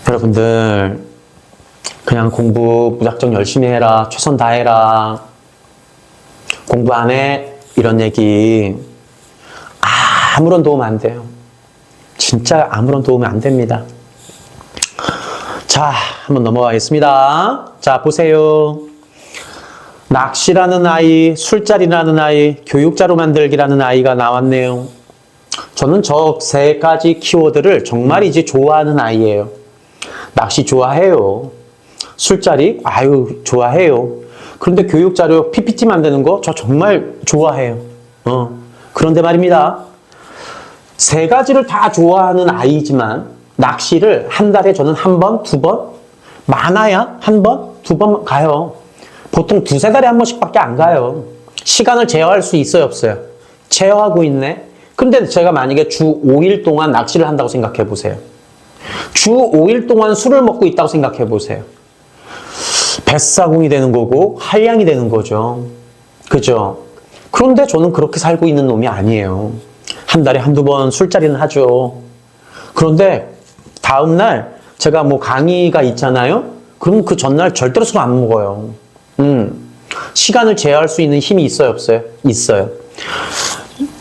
여러분들, 그냥 공부 무작정 열심히 해라, 최선 다해라, 공부 안 해, 이런 얘기 아무런 도움 안 돼요. 진짜 아무런 도움이 안 됩니다. 자, 한번 넘어가겠습니다. 자, 보세요. 낚시라는 아이, 술자리라는 아이, 교육자료 만들기라는 아이가 나왔네요. 저는 저 세 가지 키워드를 정말 이제 좋아하는 아이예요. 낚시 좋아해요. 술자리, 좋아해요. 그런데 교육자료 PPT 만드는 거 저 정말 좋아해요. 그런데 말입니다. 세 가지를 다 좋아하는 아이지만 낚시를 한 달에 저는 한 번, 두 번, 많아야 한 번, 두 번 가요. 보통 두세 달에 한 번씩밖에 안 가요. 시간을 제어할 수 있어요, 없어요? 제어하고 있네. 근데 제가 만약에 주 5일 동안 낚시를 한다고 생각해 보세요. 주 5일 동안 술을 먹고 있다고 생각해 보세요. 뱃사공이 되는 거고 한량이 되는 거죠. 그죠? 그런데 저는 그렇게 살고 있는 놈이 아니에요. 한 달에 한두 번 술자리는 하죠. 그런데 다음날 제가 뭐 강의가 있잖아요. 그럼 그 전날 절대로 술 안 먹어요. 시간을 제어할 수 있는 힘이 있어요, 없어요? 있어요.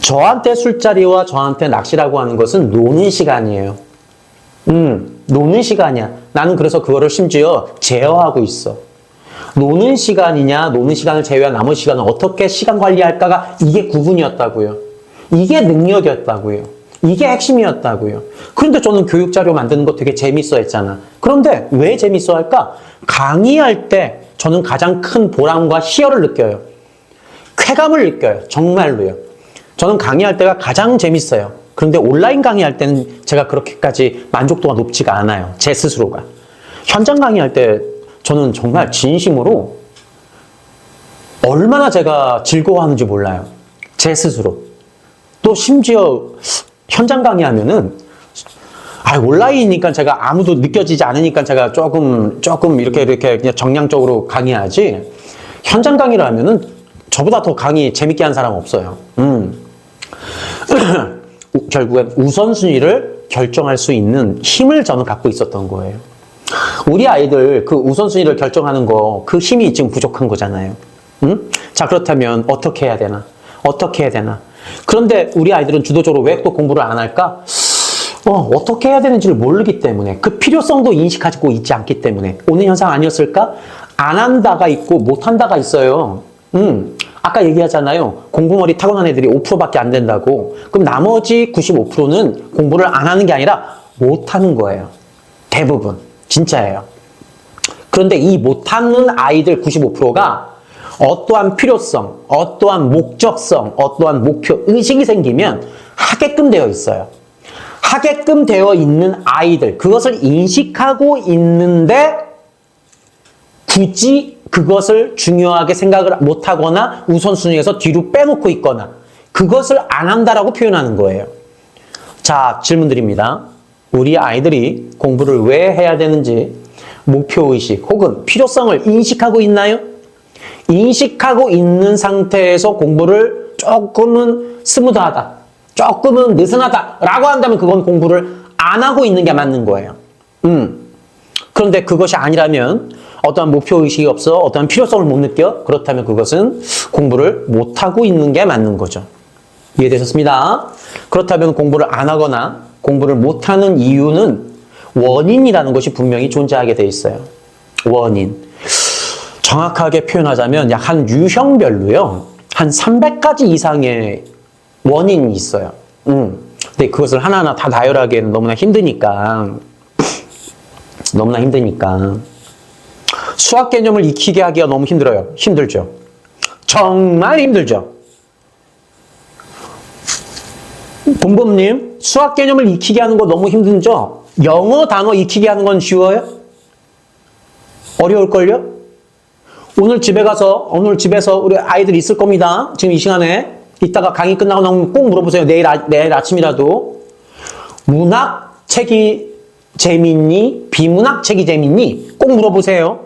저한테 술자리와 저한테 낚시라고 하는 것은 노는 시간이에요. 노는 시간이야. 나는 그래서 그거를 심지어 제어하고 있어. 노는 시간이냐, 노는 시간을 제외한 나머지 시간은 어떻게 시간 관리할까가 이게 구분이었다고요. 이게 능력이었다고요. 이게 핵심이었다고요. 그런데 저는 교육자료 만드는 거 되게 재밌어 했잖아. 그런데 왜 재밌어 할까? 강의할 때 저는 가장 큰 보람과 희열을 느껴요. 쾌감을 느껴요. 정말로요. 저는 강의할 때가 가장 재밌어요. 그런데 온라인 강의할 때는 제가 그렇게까지 만족도가 높지가 않아요. 제 스스로가. 현장 강의할 때 저는 정말 진심으로 얼마나 제가 즐거워하는지 몰라요. 제 스스로. 또 심지어 현장 강의하면은 온라인이니까 제가 아무도 느껴지지 않으니까 제가 조금 이렇게 그냥 정량적으로 강의하지, 현장 강의를 하면은 저보다 더 강의 재밌게 한 사람 없어요. 결국엔 우선순위를 결정할 수 있는 힘을 저는 갖고 있었던 거예요. 우리 아이들 그 우선순위를 결정하는 거, 그 힘이 지금 부족한 거잖아요. 자, 그렇다면 어떻게 해야 되나? 그런데 우리 아이들은 주도적으로 왜 또 공부를 안 할까? 어떻게 해야 되는지를 모르기 때문에, 그 필요성도 인식하고 있지 않기 때문에 오는 현상 아니었을까? 안 한다가 있고 못 한다가 있어요. 아까 얘기하잖아요. 공부머리 타고난 애들이 5%밖에 안 된다고. 그럼 나머지 95%는 공부를 안 하는 게 아니라 못 하는 거예요. 대부분. 진짜예요. 그런데 이 못하는 아이들 95%가 어떠한 필요성, 어떠한 목적성, 어떠한 목표 의식이 생기면 하게끔 되어 있어요. 하게끔 되어 있는 아이들, 그것을 인식하고 있는데 굳이 그것을 중요하게 생각을 못하거나 우선순위에서 뒤로 빼놓고 있거나 그것을 안 한다라고 표현하는 거예요. 자, 질문 드립니다. 우리 아이들이 공부를 왜 해야 되는지 목표의식 혹은 필요성을 인식하고 있나요? 인식하고 있는 상태에서 공부를 조금은 스무드하다, 조금은 느슨하다라고 한다면 그건 공부를 안 하고 있는 게 맞는 거예요. 그런데 그것이 아니라면 어떠한 목표의식이 없어, 어떠한 필요성을 못 느껴? 그렇다면 그것은 공부를 못하고 있는 게 맞는 거죠. 이해되셨습니다? 그렇다면 공부를 안 하거나 공부를 못하는 이유는 원인이라는 것이 분명히 존재하게 돼 있어요. 원인. 정확하게 표현하자면 약 한 유형별로요. 한 300가지 이상의 원인이 있어요. 근데 그것을 하나하나 다 나열하기에는 너무나 힘드니까. 수학 개념을 익히게 하기가 너무 힘들어요. 힘들죠. 정말 힘들죠. 본범님, 수학 개념을 익히게 하는 거 너무 힘들죠? 영어 단어 익히게 하는 건 쉬워요? 어려울걸요? 오늘 집에서 우리 아이들 있을 겁니다. 지금 이 시간에. 이따가 강의 끝나고 나면 꼭 물어보세요. 내일 아침이라도. 문학 책이 재밌니? 비문학 책이 재밌니? 꼭 물어보세요.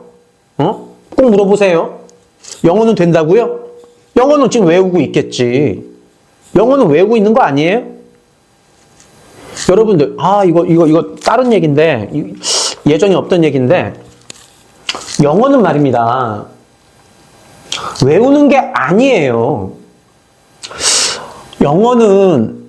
꼭 물어보세요. 영어는 된다고요? 영어는 지금 외우고 있겠지. 영어는 외우고 있는 거 아니에요? 여러분들, 이거 다른 얘기인데, 예전에 없던 얘기인데, 영어는 말입니다. 외우는 게 아니에요. 영어는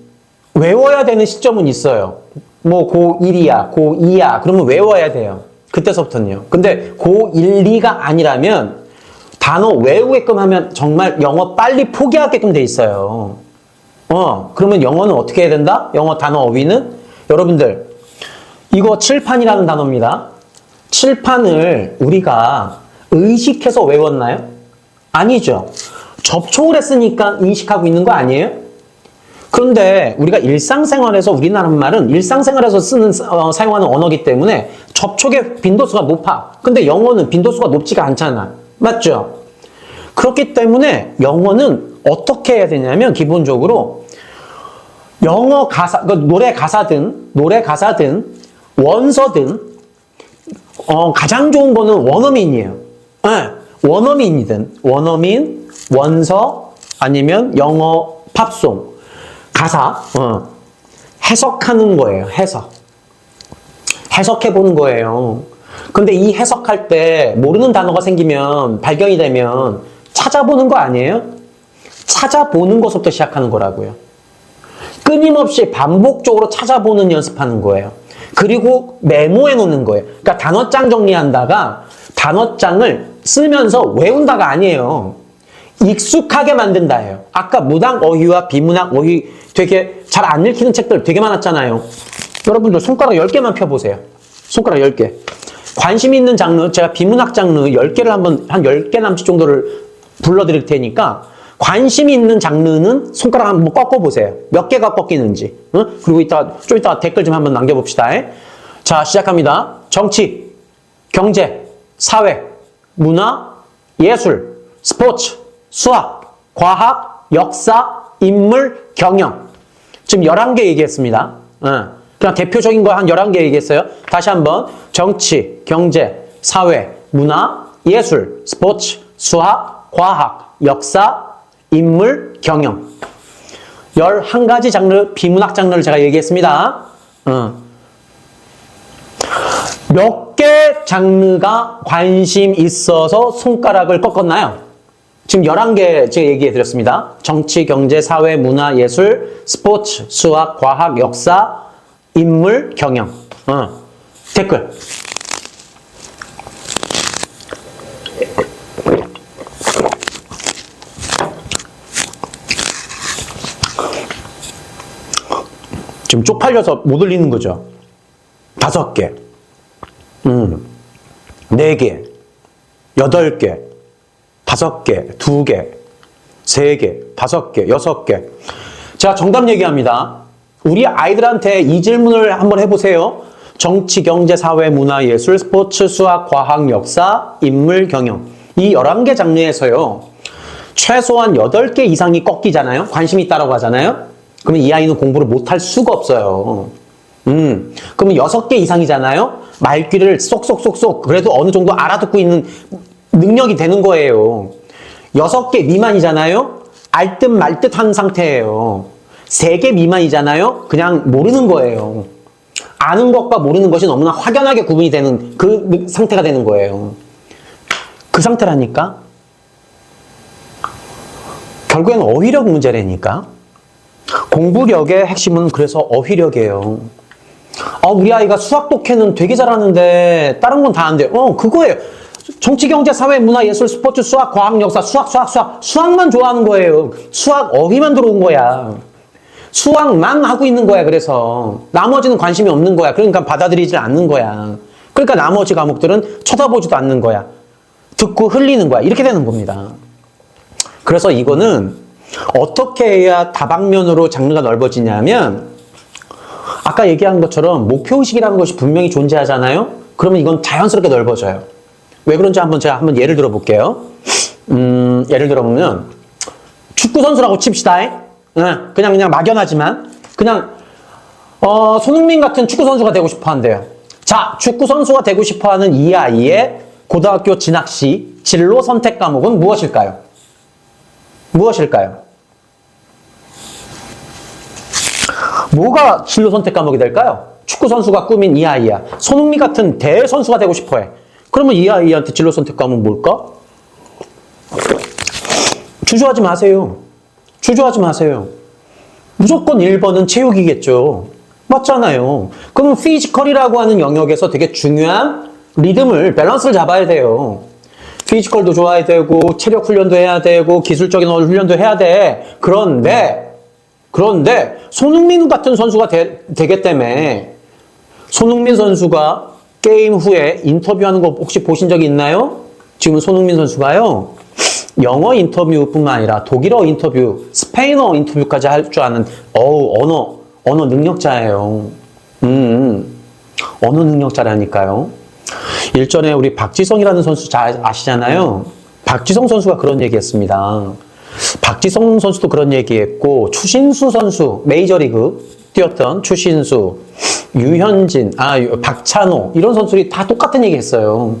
외워야 되는 시점은 있어요. 뭐 고1이야, 고2야, 그러면 외워야 돼요. 그때서부터는요. 근데 고1, 2가 아니라면 단어 외우게끔 하면 정말 영어 빨리 포기하게끔 돼 있어요. 그러면 영어는 어떻게 해야 된다? 영어 단어 어휘는? 여러분들, 이거 칠판이라는 단어입니다. 칠판을 우리가 의식해서 외웠나요? 아니죠. 접촉을 했으니까 인식하고 있는 거 아니에요? 그런데 우리가 일상생활에서 우리나라 말은 일상생활에서 사용하는 언어이기 때문에 접촉의 빈도수가 높아. 근데 영어는 빈도수가 높지가 않잖아. 맞죠? 그렇기 때문에 영어는 어떻게 해야 되냐면 기본적으로 영어 가사, 노래 가사든 원서든 가장 좋은 거는 원어민이에요. 원어민이든 원어민, 원서 아니면 영어 팝송 가사 해석하는 거예요. 해석해보는 거예요. 근데 이 해석할 때 모르는 단어가 생기면 발견이 되면 찾아보는 거 아니에요? 찾아보는 것부터 시작하는 거라고요. 끊임없이 반복적으로 찾아보는 연습하는 거예요. 그리고 메모해 놓는 거예요. 그러니까 단어장 정리한다가 단어장을 쓰면서 외운다가 아니에요. 익숙하게 만든다예요. 아까 문학 어휘와 비문학 어휘 되게 잘 안 읽히는 책들 되게 많았잖아요. 여러분들 손가락 10개만 펴보세요. 손가락 10개. 관심 있는 장르, 제가 비문학 장르 10개를 한 10개 남짓 정도를 불러드릴 테니까 관심 있는 장르는 손가락 한번 꺾어보세요. 몇 개가 꺾이는지. 그리고 좀 이따 댓글 좀 한번 남겨봅시다. 자, 시작합니다. 정치, 경제, 사회, 문화, 예술, 스포츠, 수학, 과학, 역사, 인물, 경영. 지금 11개 얘기했습니다. 그냥 대표적인 거 한 11개 얘기했어요. 다시 한번 정치, 경제, 사회, 문화, 예술, 스포츠, 수학, 과학, 역사, 인물, 경영. 11가지 장르, 비문학 장르를 제가 얘기했습니다. 몇 개 장르가 관심 있어서 손가락을 꺾었나요? 지금 11개 제가 얘기해 드렸습니다. 정치, 경제, 사회, 문화, 예술, 스포츠, 수학, 과학, 역사, 인물, 경영. 댓글. 지금 쪽팔려서 못 올리는 거죠. 5개. 4개. 8개, 5개, 2개, 3개, 5개, 6개. 제가 정답 얘기합니다. 우리 아이들한테 이 질문을 한번 해보세요. 정치, 경제, 사회, 문화, 예술, 스포츠, 수학, 과학, 역사, 인물, 경영. 이 11개 장르에서요. 최소한 8개 이상이 꺾이잖아요. 관심이 있다라고 하잖아요. 그러면 이 아이는 공부를 못할 수가 없어요. 그러면 6개 이상이잖아요. 말귀를 쏙쏙쏙쏙 그래도 어느 정도 알아듣고 있는 능력이 되는 거예요. 6개 미만이잖아요. 알 듯 말 듯 한 상태예요. 3개 미만이잖아요. 그냥 모르는 거예요. 아는 것과 모르는 것이 너무나 확연하게 구분이 되는 그 상태가 되는 거예요. 그 상태라니까. 결국엔 어휘력 문제라니까. 공부력의 핵심은 그래서 어휘력이에요. 우리 아이가 수학 독해는 되게 잘하는데 다른 건 다 안 돼요. 그거예요. 정치, 경제, 사회, 문화, 예술, 스포츠, 수학, 과학, 역사, 수학만 좋아하는 거예요. 수학 어휘만 들어온 거야. 수학만 하고 있는 거야. 그래서 나머지는 관심이 없는 거야. 그러니까 받아들이지 않는 거야. 그러니까 나머지 과목들은 쳐다보지도 않는 거야. 듣고 흘리는 거야. 이렇게 되는 겁니다. 그래서 이거는 어떻게 해야 다방면으로 장르가 넓어지냐면 아까 얘기한 것처럼 목표의식이라는 것이 분명히 존재하잖아요. 그러면 이건 자연스럽게 넓어져요. 왜 그런지 제가 한번 예를 들어 볼게요. 예를 들어보면 축구 선수라고 칩시다. 그냥 막연하지만 그냥 손흥민 같은 축구 선수가 되고 싶어 한대요. 자, 축구 선수가 되고 싶어 하는 이 아이의 고등학교 진학 시 진로 선택 과목은 무엇일까요? 무엇일까요? 뭐가 진로 선택 과목이 될까요? 축구 선수가 꿈인 이 아이야. 손흥민 같은 대선수가 되고 싶어 해. 그러면 이 아이한테 진로 선택 과목은 뭘까? 주저하지 마세요. 주저하지 마세요. 무조건 1번은 체육이겠죠. 맞잖아요. 그럼 피지컬이라고 하는 영역에서 되게 중요한 리듬을, 밸런스를 잡아야 돼요. 피지컬도 좋아야 되고, 체력 훈련도 해야 되고, 기술적인 훈련도 해야 돼. 그런데, 손흥민 같은 선수가 되기 때문에, 손흥민 선수가 게임 후에 인터뷰하는 거 혹시 보신 적이 있나요? 지금 손흥민 선수가요, 영어 인터뷰뿐만 아니라 독일어 인터뷰, 스페인어 인터뷰까지 할 줄 아는, 언어 능력자예요. 언어 능력자라니까요. 일전에 우리 박지성이라는 선수 잘 아시잖아요. 박지성 선수가 그런 얘기 했습니다. 박지성 선수도 그런 얘기 했고, 추신수 선수, 메이저리그 뛰었던 추신수, 유현진, 박찬호, 이런 선수들이 다 똑같은 얘기 했어요.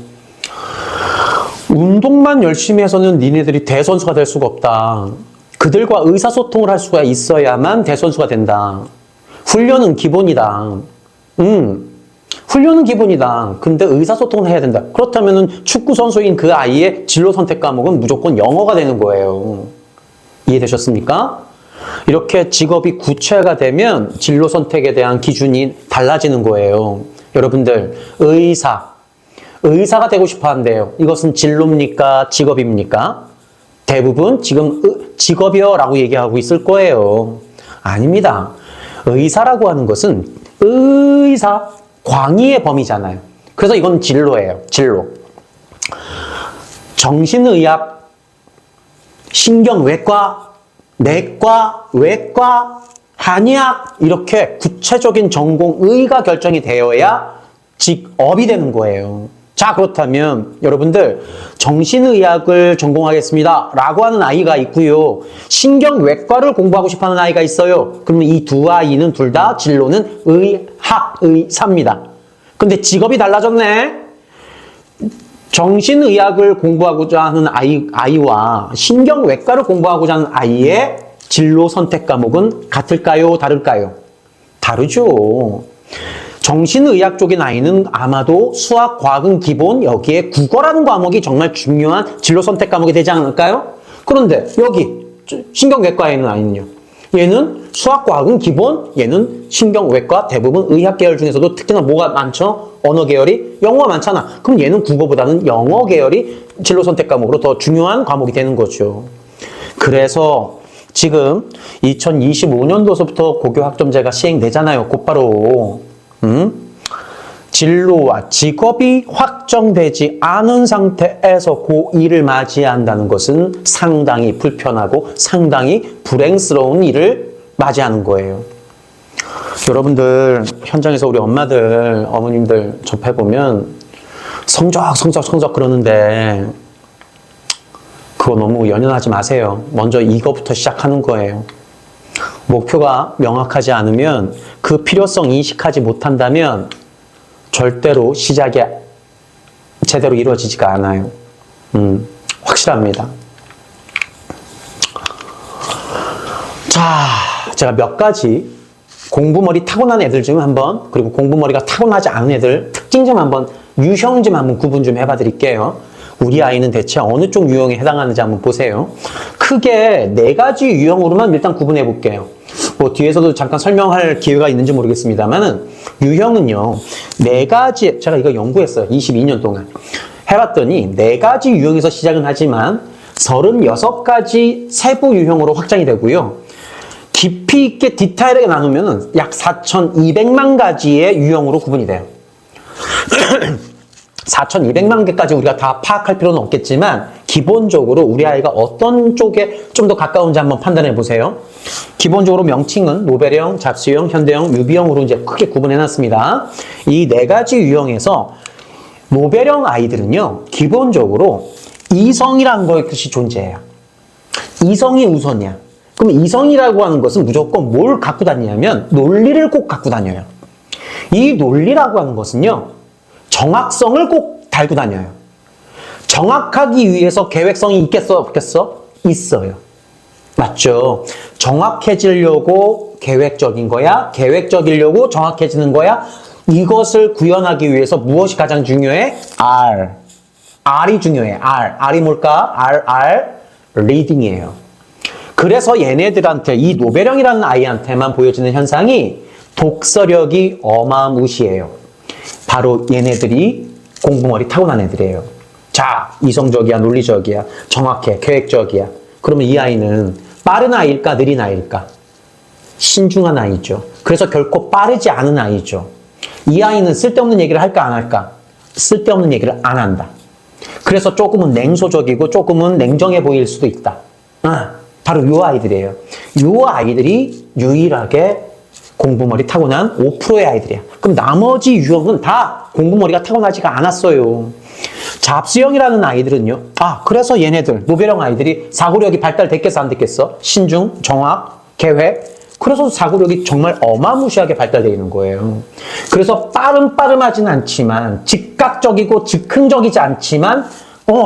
운동만 열심히 해서는 니네들이 대선수가 될 수가 없다. 그들과 의사소통을 할 수가 있어야만 대선수가 된다. 훈련은 기본이다. 훈련은 기본이다. 근데 의사소통을 해야 된다. 그렇다면 축구 선수인 그 아이의 진로 선택 과목은 무조건 영어가 되는 거예요. 이해되셨습니까? 이렇게 직업이 구체가 되면 진로 선택에 대한 기준이 달라지는 거예요. 여러분들, 의사가 되고 싶어 한대요. 이것은 진로입니까? 직업입니까? 대부분 지금 직업이요 라고 얘기하고 있을 거예요. 아닙니다. 의사라고 하는 것은 의사, 광의의 범위잖아요. 그래서 이건 진로예요. 진로. 정신의학, 신경외과, 내과, 외과, 한의학 이렇게 구체적인 전공의가 결정이 되어야 직업이 되는 거예요. 자, 그렇다면 여러분들 정신의학을 전공하겠습니다 라고 하는 아이가 있고요. 신경외과를 공부하고 싶어하는 아이가 있어요. 그러면 이 두 아이는 둘 다 진로는 의사입니다. 근데 직업이 달라졌네. 정신의학을 공부하고자 하는 아이와 신경외과를 공부하고자 하는 아이의 진로 선택 과목은 같을까요? 다를까요? 다르죠. 정신의학 쪽인 아이는 아마도 수학, 과학은 기본, 여기에 국어라는 과목이 정말 중요한 진로 선택 과목이 되지 않을까요? 그런데 여기 신경외과에 있는 아이는요. 얘는 수학, 과학은 기본, 얘는 신경외과, 대부분 의학 계열 중에서도 특히나 뭐가 많죠? 언어 계열이? 영어가 많잖아. 그럼 얘는 국어보다는 영어 계열이 진로 선택 과목으로 더 중요한 과목이 되는 거죠. 그래서 지금 2025년도서부터 고교 학점제가 시행되잖아요. 곧바로. 진로와 직업이 확정되지 않은 상태에서 고2를 맞이한다는 것은 상당히 불편하고 상당히 불행스러운 일을 맞이하는 거예요. 여러분들 현장에서 우리 엄마들, 어머님들 접해보면 성적 그러는데 그거 너무 연연하지 마세요. 먼저 이거부터 시작하는 거예요. 목표가 명확하지 않으면 그 필요성 인식하지 못한다면 절대로 시작이 제대로 이루어지지가 않아요. 확실합니다. 자, 제가 몇 가지 공부머리 타고난 애들 중 한번, 그리고 공부머리가 타고나지 않은 애들 특징 좀 한번, 유형 좀 한번 구분 좀 해봐 드릴게요. 우리 아이는 대체 어느 쪽 유형에 해당하는지 한번 보세요. 크게 4가지 유형으로만 일단 구분해 볼게요. 뭐 뒤에서도 잠깐 설명할 기회가 있는지 모르겠습니다만은 유형은요, 4가지, 제가 이거 연구했어요. 22년 동안. 해봤더니 4가지 유형에서 시작은 하지만 36가지 세부 유형으로 확장이 되고요. 깊이 있게 디테일하게 나누면 약 4,200만 가지의 유형으로 구분이 돼요. 4,200만 개까지 우리가 다 파악할 필요는 없겠지만 기본적으로 우리 아이가 어떤 쪽에 좀 더 가까운지 한번 판단해 보세요. 기본적으로 명칭은 노벨형, 잡스형, 현대형, 뮤비형으로 이제 크게 구분해 놨습니다. 이 4가지 유형에서 노벨형 아이들은요, 기본적으로 이성이라는 것이 존재해요. 이성이 우선이야. 그럼 이성이라고 하는 것은 무조건 뭘 갖고 다니냐면 논리를 꼭 갖고 다녀요. 이 논리라고 하는 것은요, 정확성을 꼭 달고 다녀요. 정확하기 위해서 계획성이 있겠어, 없겠어? 있어요. 맞죠? 정확해지려고 계획적인 거야? 계획적이려고 정확해지는 거야? 이것을 구현하기 위해서 무엇이 가장 중요해? R. R이 중요해. R이 뭘까? 리딩이에요. 그래서 얘네들한테, 이 노벨형이라는 아이한테만 보여지는 현상이 독서력이 어마무시해요. 바로 얘네들이 공부머리 타고난 애들이에요. 자, 이성적이야, 논리적이야, 정확해, 계획적이야. 그러면 이 아이는 빠른 아이일까, 느린 아이일까? 신중한 아이죠. 그래서 결코 빠르지 않은 아이죠. 이 아이는 쓸데없는 얘기를 할까, 안 할까? 쓸데없는 얘기를 안 한다. 그래서 조금은 냉소적이고 조금은 냉정해 보일 수도 있다. 바로 요 아이들이에요. 요 아이들이 유일하게 공부머리 타고난 5%의 아이들이야. 그럼 나머지 유형은 다 공부머리가 타고나지가 않았어요. 잡스형이라는 아이들은요. 그래서 얘네들, 노벨형 아이들이 사고력이 발달됐겠어, 안 됐겠어? 신중, 정확, 계획. 그래서 사고력이 정말 어마무시하게 발달되어 있는 거예요. 그래서 빠름하진 않지만, 즉각적이고 즉흥적이지 않지만,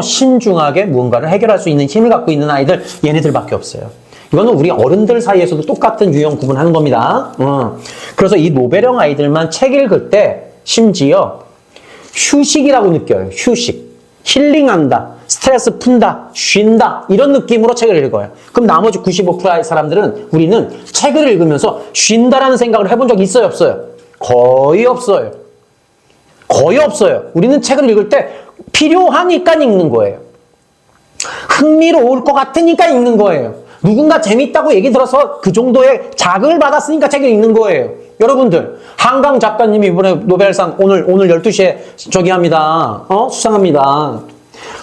신중하게 무언가를 해결할 수 있는 힘을 갖고 있는 아이들, 얘네들밖에 없어요. 이거는 우리 어른들 사이에서도 똑같은 유형 구분하는 겁니다. 그래서 이 노벨형 아이들만 책 읽을 때 심지어 휴식이라고 느껴요. 휴식. 힐링한다. 스트레스 푼다. 쉰다. 이런 느낌으로 책을 읽어요. 그럼 나머지 95%의 사람들은 우리는 책을 읽으면서 쉰다라는 생각을 해본 적 있어요, 없어요? 거의 없어요. 거의 없어요. 우리는 책을 읽을 때 필요하니까 읽는 거예요. 흥미로울 것 같으니까 읽는 거예요. 누군가 재밌다고 얘기 들어서 그 정도의 자극을 받았으니까 책을 읽는 거예요. 여러분들, 한강 작가님이 이번에 노벨상 오늘 12시에 저기 합니다. 수상합니다.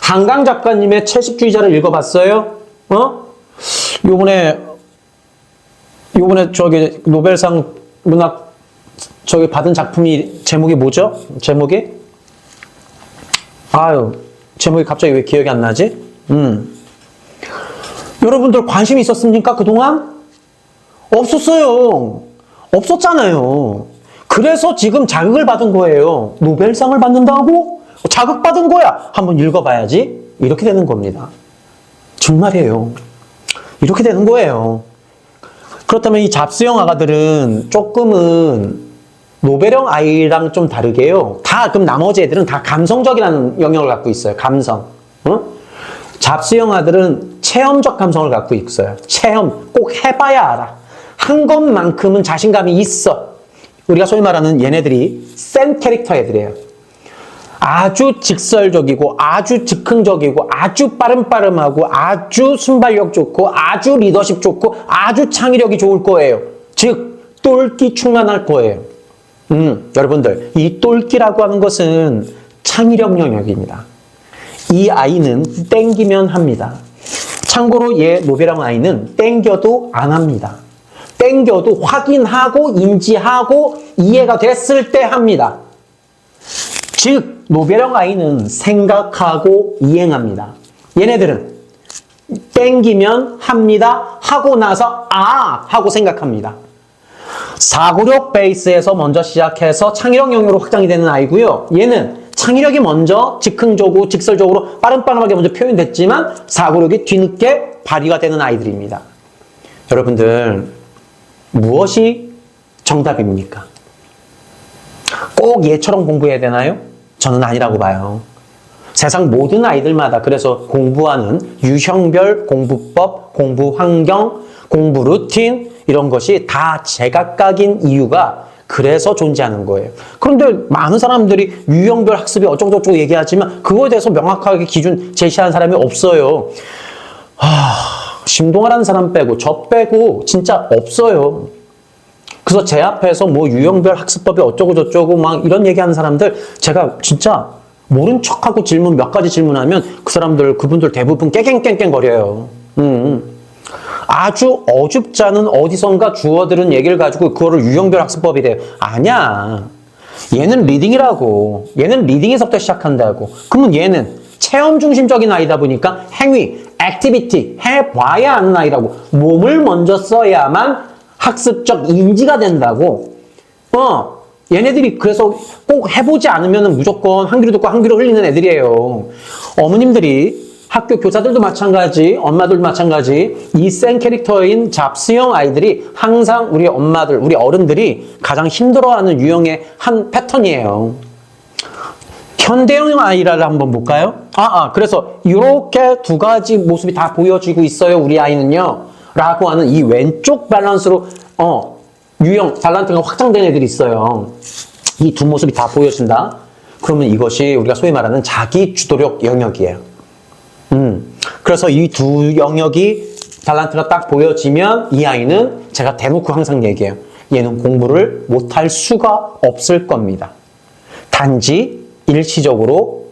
한강 작가님의 채식주의자를 읽어봤어요? 요번에 저기 노벨상 문학 저기 받은 작품이 제목이 뭐죠? 제목이 갑자기 왜 기억이 안 나지? 여러분들 관심 있었습니까? 그동안? 없었어요. 없었잖아요. 그래서 지금 자극을 받은 거예요. 노벨상을 받는다고? 자극받은 거야. 한번 읽어봐야지. 이렇게 되는 겁니다. 정말이에요. 이렇게 되는 거예요. 그렇다면 이 잡스형 아가들은 조금은 노벨형 아이랑 좀 다르게요. 그럼 나머지 애들은 다 감성적이라는 영역을 갖고 있어요. 감성. 잡스형 아들은 체험적 감성을 갖고 있어요. 체험. 꼭 해봐야 알아. 한 것만큼은 자신감이 있어. 우리가 소위 말하는 얘네들이 센 캐릭터 애들이에요. 아주 직설적이고 아주 즉흥적이고 아주 빠름하고 아주 순발력 좋고 아주 리더십 좋고 아주 창의력이 좋을 거예요. 즉 똘끼 충만할 거예요. 여러분들, 이 똘끼라고 하는 것은 창의력 영역입니다. 이 아이는 땡기면 합니다. 참고로 얘 노베랑 아이는 땡겨도 안 합니다. 땡겨도 확인하고 인지하고 이해가 됐을 때 합니다. 즉 노베랑 아이는 생각하고 이행합니다. 얘네들은 땡기면 합니다. 하고 나서 하고 생각합니다. 사고력 베이스에서 먼저 시작해서 창의력 영역으로 확장이 되는 아이고요. 얘는 창의력이 먼저 즉흥적으로 직설적으로 빠름빠름하게 먼저 표현됐지만 사고력이 뒤늦게 발휘가 되는 아이들입니다. 여러분들, 무엇이 정답입니까? 꼭 얘처럼 공부해야 되나요? 저는 아니라고 봐요. 세상 모든 아이들마다 그래서 공부하는 유형별 공부법, 공부 환경, 공부 루틴 이런 것이 다 제각각인 이유가 그래서 존재하는 거예요. 그런데 많은 사람들이 유형별 학습이 어쩌고저쩌고 얘기하지만 그거에 대해서 명확하게 기준 제시하는 사람이 없어요. 심동아라는 사람 빼고 저 빼고 진짜 없어요. 그래서 제 앞에서 뭐 유형별 학습법이 어쩌고저쩌고 막 이런 얘기하는 사람들 제가 진짜 모른 척하고 질문 몇 가지 질문하면 그분들 대부분 깨갱깽깽거려요. 아주 어줍지 않은 어디선가 주워들은 얘기를 가지고 그거를 유형별 학습법이 돼요. 아니야. 얘는 리딩이라고. 얘는 리딩에서부터 시작한다고. 그러면 얘는 체험 중심적인 아이다 보니까 행위, 액티비티 해봐야 하는 아이라고. 몸을 먼저 써야만 학습적 인지가 된다고. 얘네들이 그래서 꼭 해보지 않으면 무조건 한 귀로 듣고 한 귀로 흘리는 애들이에요. 어머님들이 학교 교사들도 마찬가지, 엄마들도 마찬가지, 이 센 캐릭터인 잡스형 아이들이 항상 우리 엄마들, 우리 어른들이 가장 힘들어하는 유형의 한 패턴이에요. 현대형 아이를 한번 볼까요? 그래서 이렇게 두 가지 모습이 다 보여지고 있어요, 우리 아이는요. 라고 하는 이 왼쪽 밸런스로, 유형, 탤런트가 확장된 애들이 있어요. 이 두 모습이 다 보여진다. 그러면 이것이 우리가 소위 말하는 자기 주도력 영역이에요. 그래서 이 두 영역이 탤런트가 딱 보여지면 이 아이는 제가 대놓고 항상 얘기해요. 얘는 공부를 못할 수가 없을 겁니다. 단지 일시적으로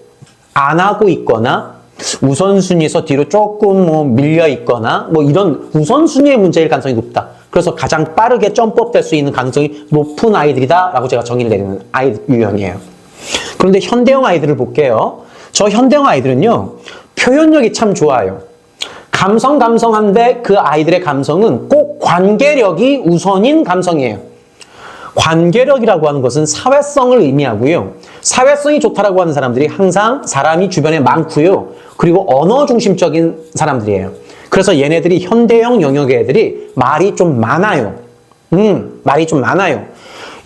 안 하고 있거나 우선순위에서 뒤로 조금 밀려 있거나 이런 우선순위의 문제일 가능성이 높다. 그래서 가장 빠르게 점프업 될 수 있는 가능성이 높은 아이들이다 라고 제가 정의를 내리는 아이 유형이에요. 그런데 현대형 아이들을 볼게요. 저 현대형 아이들은요, 표현력이 참 좋아요. 감성한데 그 아이들의 감성은 꼭 관계력이 우선인 감성이에요. 관계력이라고 하는 것은 사회성을 의미하고요. 사회성이 좋다라고 하는 사람들이 항상 사람이 주변에 많고요. 그리고 언어 중심적인 사람들이에요. 그래서 얘네들이 현대형 영역의 애들이 말이 좀 많아요. 말이 좀 많아요.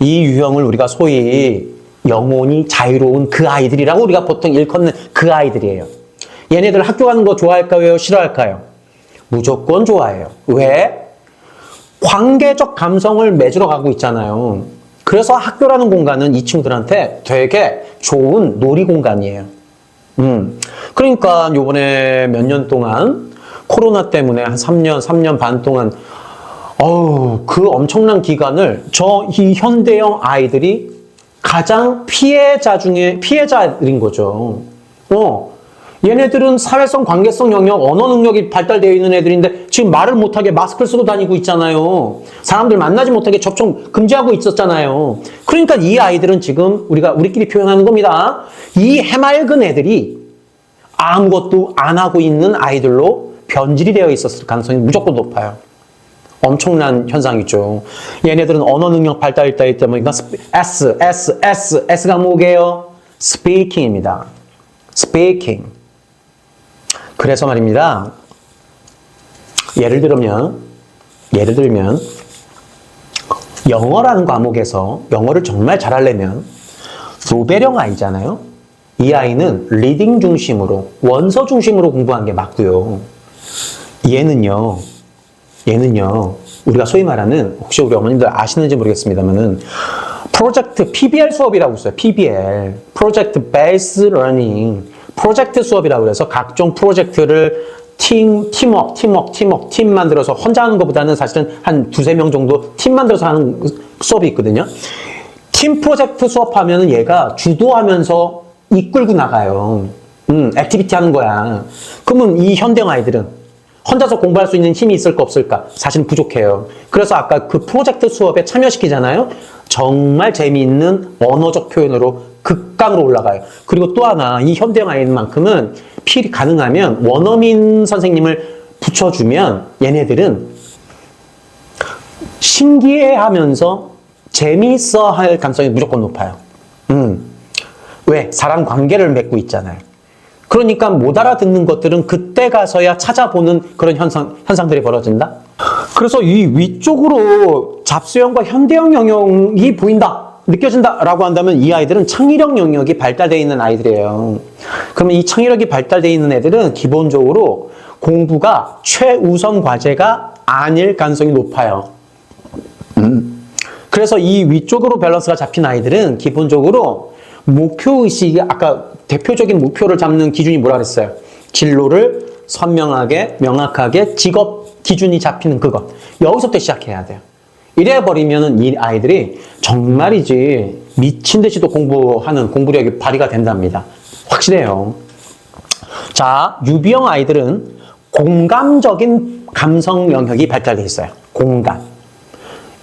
이 유형을 우리가 소위 영혼이 자유로운 그 아이들이라고 우리가 보통 일컫는 그 아이들이에요. 얘네들 학교 가는 거 좋아할까요? 싫어할까요? 무조건 좋아해요. 왜? 관계적 감성을 맺으러 가고 있잖아요. 그래서 학교라는 공간은 이 친구들한테 되게 좋은 놀이 공간이에요. 그러니까 요번에 몇 년 동안 코로나 때문에 한 3년 반 동안 그 엄청난 기간을 이 현대형 아이들이 가장 피해자 중에 피해자들인 거죠. 얘네들은 사회성, 관계성 영역, 언어 능력이 발달되어 있는 애들인데 지금 말을 못하게 마스크를 쓰고 다니고 있잖아요. 사람들 만나지 못하게 접촉 금지하고 있었잖아요. 그러니까 이 아이들은 지금 우리끼리 표현하는 겁니다. 이 해맑은 애들이 아무것도 안 하고 있는 아이들로 변질이 되어 있었을 가능성이 무조건 높아요. 엄청난 현상이죠. 얘네들은 언어 능력 발달이 때문에 S가 뭐게요? Speaking입니다. Speaking. 그래서 말입니다. 예를 들면 영어라는 과목에서 영어를 정말 잘하려면 노벨형 아이잖아요. 이 아이는 리딩 중심으로 원서 중심으로 공부한 게 맞고요. 얘는요 우리가 소위 말하는 혹시 우리 어머님들 아시는지 모르겠습니다만은 프로젝트 PBL 수업이라고 있어요. PBL 프로젝트 베이스 러닝 프로젝트 수업이라고 해서 각종 프로젝트를 팀 만들어서 혼자 하는 것보다는 사실은 한 두세 명 정도 팀 만들어서 하는 수업이 있거든요. 팀 프로젝트 수업하면은 얘가 주도하면서 이끌고 나가요. 액티비티 하는 거야. 그러면 이 현대형 아이들은 혼자서 공부할 수 있는 힘이 있을까 없을까? 사실은 부족해요. 그래서 아까 그 프로젝트 수업에 참여시키잖아요. 정말 재미있는 언어적 표현으로 극강으로 올라가요. 그리고 또 하나, 이 현대형 아이들만큼은 필히 가능하면 원어민 선생님을 붙여주면 얘네들은 신기해하면서 재미있어 할 가능성이 무조건 높아요. 왜? 사람 관계를 맺고 있잖아요. 그러니까 못 알아듣는 것들은 그때 가서야 찾아보는 그런 현상들이 벌어진다. 그래서 이 위쪽으로 잡스형과 현대형 영역이 보인다, 느껴진다 라고 한다면 이 아이들은 창의력 영역이 발달되어 있는 아이들이에요. 그러면 이 창의력이 발달되어 있는 애들은 기본적으로 공부가 최우선 과제가 아닐 가능성이 높아요. 그래서 이 위쪽으로 밸런스가 잡힌 아이들은 기본적으로 목표의식이, 아까 대표적인 목표를 잡는 기준이 뭐라 그랬어요? 진로를 선명하게, 명확하게 직업 기준이 잡히는 그것. 여기서부터 시작해야 돼요. 이래 버리면 이 아이들이 정말이지 미친 듯이 또 공부하는 공부력이 발휘가 된답니다. 확실해요. 자, 유비형 아이들은 공감적인 감성 영역이 발달되어 있어요. 공감.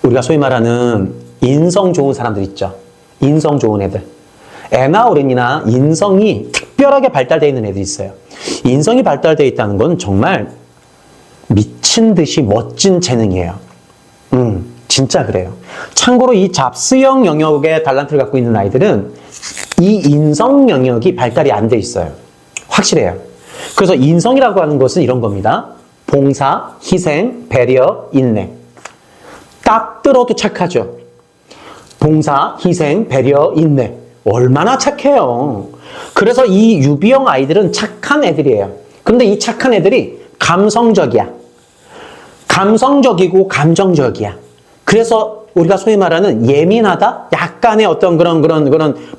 우리가 소위 말하는 인성 좋은 사람들 있죠. 인성 좋은 애들. 애나 어른이나 인성이 특별하게 발달되어 있는 애들이 있어요. 인성이 발달되어 있다는 건 정말 미친 듯이 멋진 재능이에요. 진짜 그래요. 참고로 이 잡스형 영역의 달란트를 갖고 있는 아이들은 이 인성 영역이 발달이 안 돼 있어요. 확실해요. 그래서 인성이라고 하는 것은 이런 겁니다. 봉사, 희생, 배려, 인내. 딱 들어도 착하죠. 봉사, 희생, 배려, 인내. 얼마나 착해요. 그래서 이 유비형 아이들은 착한 애들이에요. 근데 이 착한 애들이 감성적이야. 감성적이고 감정적이야. 그래서 우리가 소위 말하는 예민하다? 약간의 어떤 그런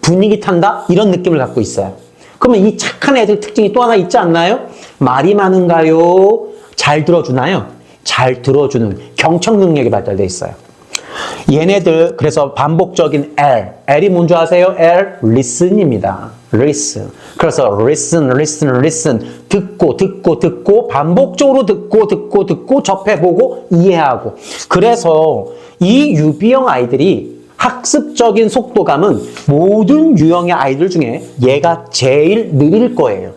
분위기 탄다? 이런 느낌을 갖고 있어요. 그러면 이 착한 애들 특징이 또 하나 있지 않나요? 말이 많은가요? 잘 들어주나요? 잘 들어주는 경청 능력이 발달되어 있어요. 얘네들 그래서 반복적인 L. L이 뭔지 아세요? L, listen입니다. listen. 그래서 listen, listen, listen. 듣고 반복적으로 듣고 접해보고 이해하고. 그래서 이 유비형 아이들이 학습적인 속도감은 모든 유형의 아이들 중에 얘가 제일 느릴 거예요.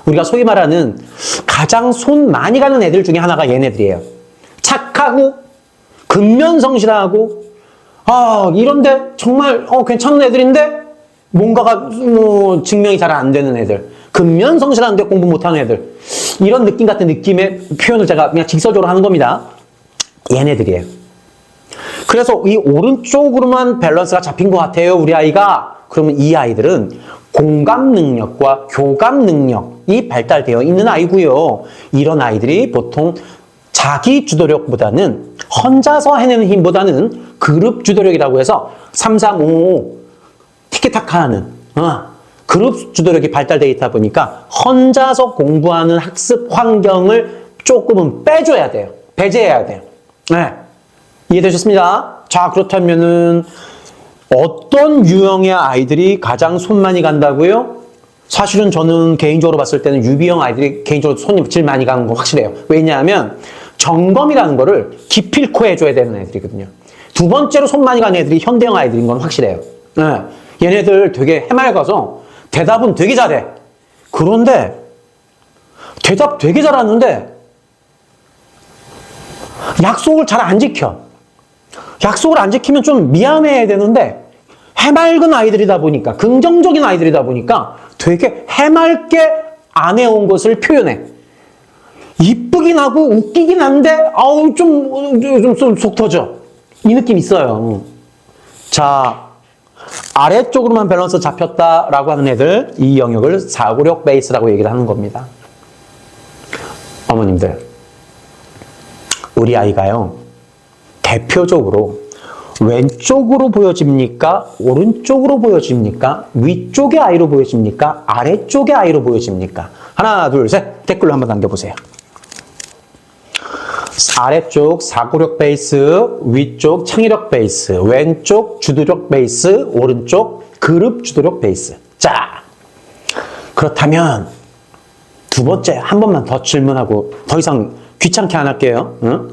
우리가 소위 말하는 가장 손 많이 가는 애들 중에 하나가 얘네들이에요. 착하고 근면성실하고 이런데 정말 괜찮은 애들인데 뭔가가 증명이 잘 안 되는 애들. 근면성실한데 공부 못하는 애들. 이런 느낌 같은 느낌의 표현을 제가 그냥 직설적으로 하는 겁니다. 얘네들이에요. 그래서 이 오른쪽으로만 밸런스가 잡힌 것 같아요, 우리 아이가. 그러면 이 아이들은 공감 능력과 교감 능력이 발달되어 있는 아이고요. 이런 아이들이 보통 자기 주도력보다는 혼자서 해내는 힘보다는 그룹 주도력이라고 해서 3, 4, 5 티키타카하는 그룹 주도력이 발달되어 있다 보니까 혼자서 공부하는 학습 환경을 조금은 빼줘야 돼요. 배제해야 돼요. 네. 이해되셨습니다? 자, 그렇다면은 어떤 유형의 아이들이 가장 손 많이 간다고요? 사실은 저는 개인적으로 봤을 때는 유비형 아이들이 개인적으로 손이 제일 많이 가는 건 확실해요. 왜냐하면 점검이라는 거를 기필코 해줘야 되는 애들이거든요. 두 번째로 손 많이 가는 애들이 현대형 아이들인 건 확실해요. 네. 얘네들 되게 해맑아서 대답은 되게 잘해. 그런데 대답 되게 잘하는데 약속을 잘 안 지켜. 약속을 안 지키면 좀 미안해야 되는데 해맑은 아이들이다 보니까, 긍정적인 아이들이다 보니까 되게 해맑게 안 해온 것을 표현해. 이쁘긴 하고 웃기긴 한데 좀 속 터져. 이 느낌 있어요. 자, 아래쪽으로만 밸런스 잡혔다라고 하는 애들, 이 영역을 사고력 베이스라고 얘기를 하는 겁니다. 어머님들, 우리 아이가요, 대표적으로 왼쪽으로 보여집니까? 오른쪽으로 보여집니까? 위쪽의 아이로 보여집니까? 아래쪽의 아이로 보여집니까? 하나, 둘, 셋. 댓글로 한번 남겨보세요. 아래쪽 사고력 베이스, 위쪽 창의력 베이스, 왼쪽 주도력 베이스, 오른쪽 그룹 주도력 베이스. 자, 그렇다면 두 번째 한 번만 더 질문하고 더 이상 귀찮게 안 할게요. 응?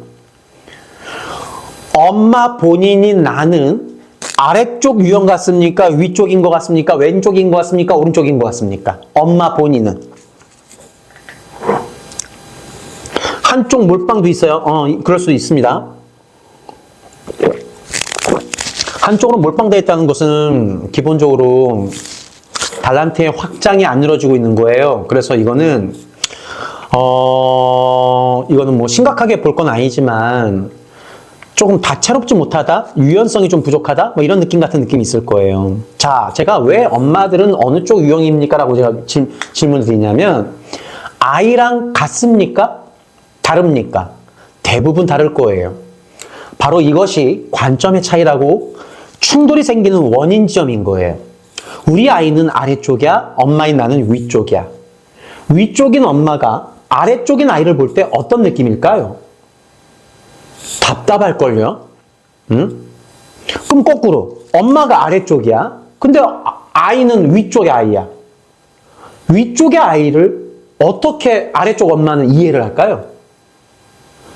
엄마 본인이 나는 아래쪽 유형 같습니까? 위쪽인 것 같습니까? 왼쪽인 것 같습니까? 오른쪽인 것 같습니까? 엄마 본인은. 한쪽 몰빵도 있어요. 그럴 수도 있습니다. 한쪽으로 몰빵되어 있다는 것은 기본적으로 달란트의 확장이 안 이루어지고 있는 거예요. 그래서 이거는 뭐 심각하게 볼 건 아니지만 조금 다채롭지 못하다, 유연성이 좀 부족하다, 뭐 이런 느낌 같은 느낌이 있을 거예요. 자, 제가 왜 엄마들은 어느 쪽 유형입니까? 라고 제가 질문을 드리냐면, 아이랑 같습니까? 다릅니까? 대부분 다를 거예요. 바로 이것이 관점의 차이라고 충돌이 생기는 원인 지점인 거예요. 우리 아이는 아래쪽이야, 엄마인 나는 위쪽이야. 위쪽인 엄마가 아래쪽인 아이를 볼 때 어떤 느낌일까요? 답답할걸요? 응? 그럼 거꾸로 엄마가 아래쪽이야. 근데 아이는 위쪽의 아이야. 위쪽의 아이를 어떻게 아래쪽 엄마는 이해를 할까요?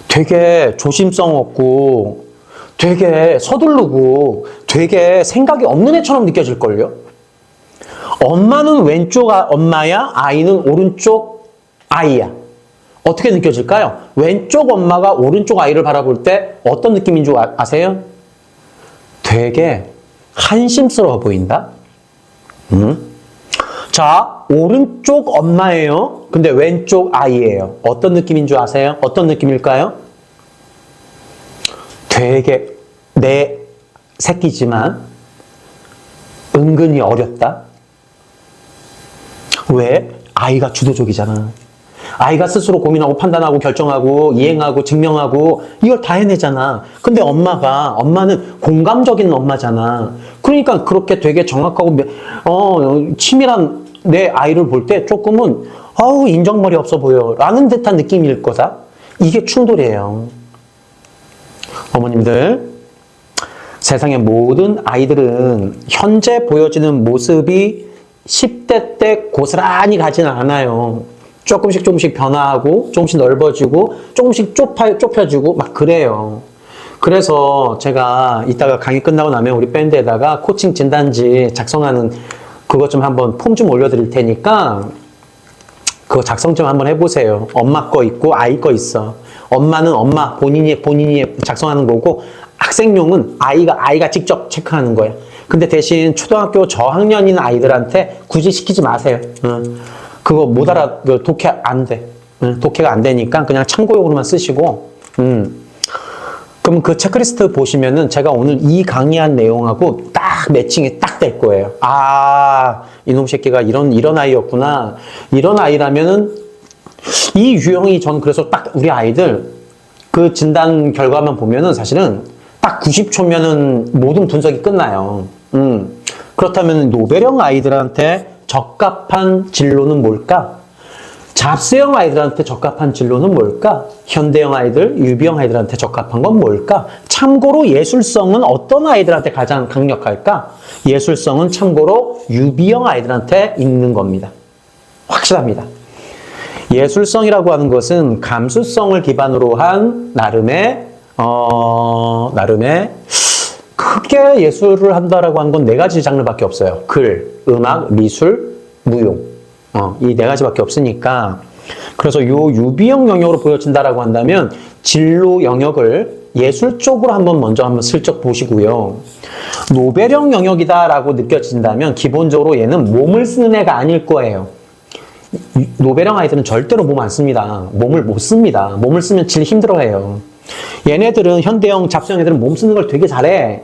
되게 조심성 없고 되게 서두르고 되게 생각이 없는 애처럼 느껴질걸요? 엄마는 왼쪽 엄마야, 아이는 오른쪽 아이야. 어떻게 느껴질까요? 왼쪽 엄마가 오른쪽 아이를 바라볼 때 어떤 느낌인 줄 아세요? 되게 한심스러워 보인다? 자, 오른쪽 엄마예요. 근데 왼쪽 아이예요. 어떤 느낌인 줄 아세요? 어떤 느낌일까요? 되게 내 새끼지만 은근히 어렵다? 왜? 아이가 주도적이잖아. 아이가 스스로 고민하고 판단하고 결정하고 이행하고 증명하고 이걸 다 해내잖아. 근데 엄마는 공감적인 엄마잖아. 그러니까 그렇게 되게 정확하고 치밀한 내 아이를 볼 때 조금은 인정머리 없어 보여 라는 듯한 느낌일 거다. 이게 충돌이에요. 어머님들, 세상의 모든 아이들은 현재 보여지는 모습이 10대 때 고스란히 가지는 않아요. 조금씩 변화하고 조금씩 넓어지고 조금씩 좁혀지고 막 그래요. 그래서 제가 이따가 강의 끝나고 나면 우리 밴드에다가 코칭 진단지 작성하는 그것 좀 한번 폼 좀 올려드릴 테니까 그거 작성 좀 한번 해보세요. 엄마 거 있고 아이 거 있어. 엄마는 엄마 본인이 작성하는 거고 학생용은 아이가 직접 체크하는 거야. 근데 대신 초등학교 저학년인 아이들한테 굳이 시키지 마세요. 그거 못 알아, 독해 안 돼. 독해가 안 되니까 그냥 참고용으로만 쓰시고. 그럼 그 체크리스트 보시면은 제가 오늘 이 강의한 내용하고 딱 매칭이 딱 될 거예요. 이놈 새끼가 이런 아이였구나. 이런 아이라면은 이 유형이 전 그래서 딱 우리 아이들 그 진단 결과만 보면은 사실은 딱 90초면은 모든 분석이 끝나요. 그렇다면 노벨형 아이들한테 적합한 진로는 뭘까? 잡스형 아이들한테 적합한 진로는 뭘까? 현대형 아이들, 유비형 아이들한테 적합한 건 뭘까? 참고로 예술성은 어떤 아이들한테 가장 강력할까? 예술성은 참고로 유비형 아이들한테 있는 겁니다. 확실합니다. 예술성이라고 하는 것은 감수성을 기반으로 한 나름의 크게 예술을 한다라고 하는 건 네 가지 장르밖에 없어요. 글, 음악, 미술, 무용. 이 네 가지밖에 없으니까. 그래서 요 유비형 영역으로 보여진다라고 한다면 진로 영역을 예술 쪽으로 한번 슬쩍 보시고요. 노벨형 영역이다라고 느껴진다면 기본적으로 얘는 몸을 쓰는 애가 아닐 거예요. 노벨형 아이들은 절대로 몸 안 씁니다. 몸을 못 씁니다. 몸을 쓰면 제일 힘들어해요. 얘네들은 현대형, 잡스형 애들은 몸 쓰는 걸 되게 잘해.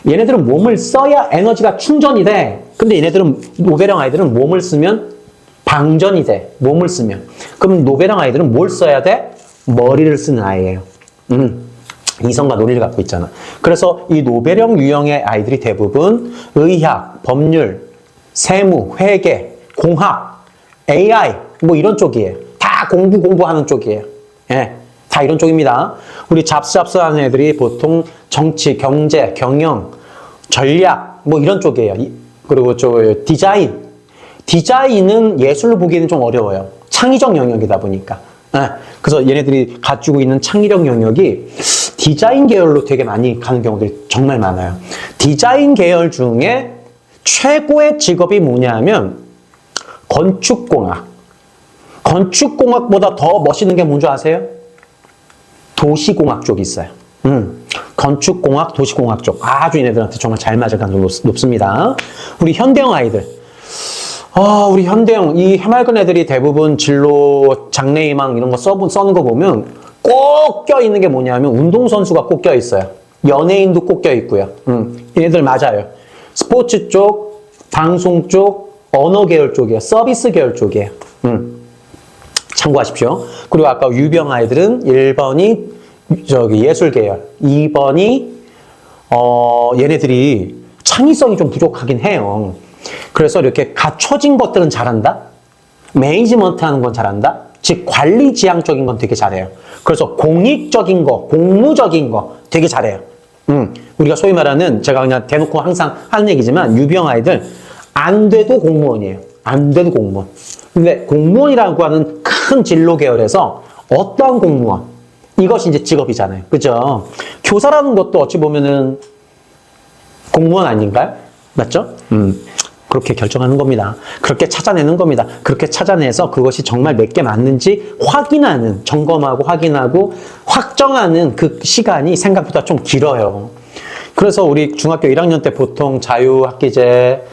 얘네들은 몸을 써야 에너지가 충전이 돼. 근데 얘네들은 노벨형 아이들은 몸을 쓰면 방전이 돼. 몸을 쓰면. 그럼 노벨형 아이들은 뭘 써야 돼? 머리를 쓰는 아이예요. 이성과 논리를 갖고 있잖아. 그래서 이 노벨형 유형의 아이들이 대부분 의학, 법률, 세무, 회계, 공학, AI 뭐 이런 쪽이에요. 다 공부하는 쪽이에요. 예. 다 이런 쪽입니다. 우리 잡스잡스하는 애들이 보통 정치, 경제, 경영, 전략 뭐 이런 쪽이에요. 그리고 디자인. 디자인은 예술로 보기에는 좀 어려워요. 창의적 영역이다 보니까. 그래서 얘네들이 가지고 있는 창의력 영역이 디자인 계열로 되게 많이 가는 경우들이 정말 많아요. 디자인 계열 중에 최고의 직업이 뭐냐면 건축공학. 건축공학보다 더 멋있는 게 뭔지 아세요? 도시공학 쪽이 있어요. 건축공학, 도시공학 쪽. 아주 얘네들한테 정말 잘 맞을 가능성이 높습니다. 우리 현대형 아이들. 우리 현대형, 이 해맑은 애들이 대부분 진로, 장래희망 이런 거 써는 거 보면 꼭 껴있는 게 뭐냐면 운동선수가 꼭 껴있어요. 연예인도 꼭 껴있고요. 얘네들 맞아요. 스포츠 쪽, 방송 쪽, 언어 계열 쪽이에요. 서비스 계열 쪽이에요. 참고하십시오. 그리고 아까 유병 아이들은 1번이 예술 계열, 2번이 얘네들이 창의성이 좀 부족하긴 해요. 그래서 이렇게 갖춰진 것들은 잘한다. 매니지먼트 하는 건 잘한다. 즉 관리 지향적인 건 되게 잘해요. 그래서 공익적인 거, 공무적인 거 되게 잘해요. 우리가 소위 말하는 제가 그냥 대놓고 항상 하는 얘기지만 유병 아이들 안 돼도 공무원이에요. 안 돼도 공무원. 근데 공무원이라고 하는 큰 진로 계열에서 어떠한 공무원 이것이 이제 직업이잖아요. 그죠? 교사라는 것도 어찌 보면은 공무원 아닌가요? 맞죠? 그렇게 결정하는 겁니다. 그렇게 찾아내는 겁니다. 그렇게 찾아내서 그것이 정말 내게 맞는지 확인하는, 점검하고 확인하고 확정하는 그 시간이 생각보다 좀 길어요. 그래서 우리 중학교 1학년 때 보통 자유학기제를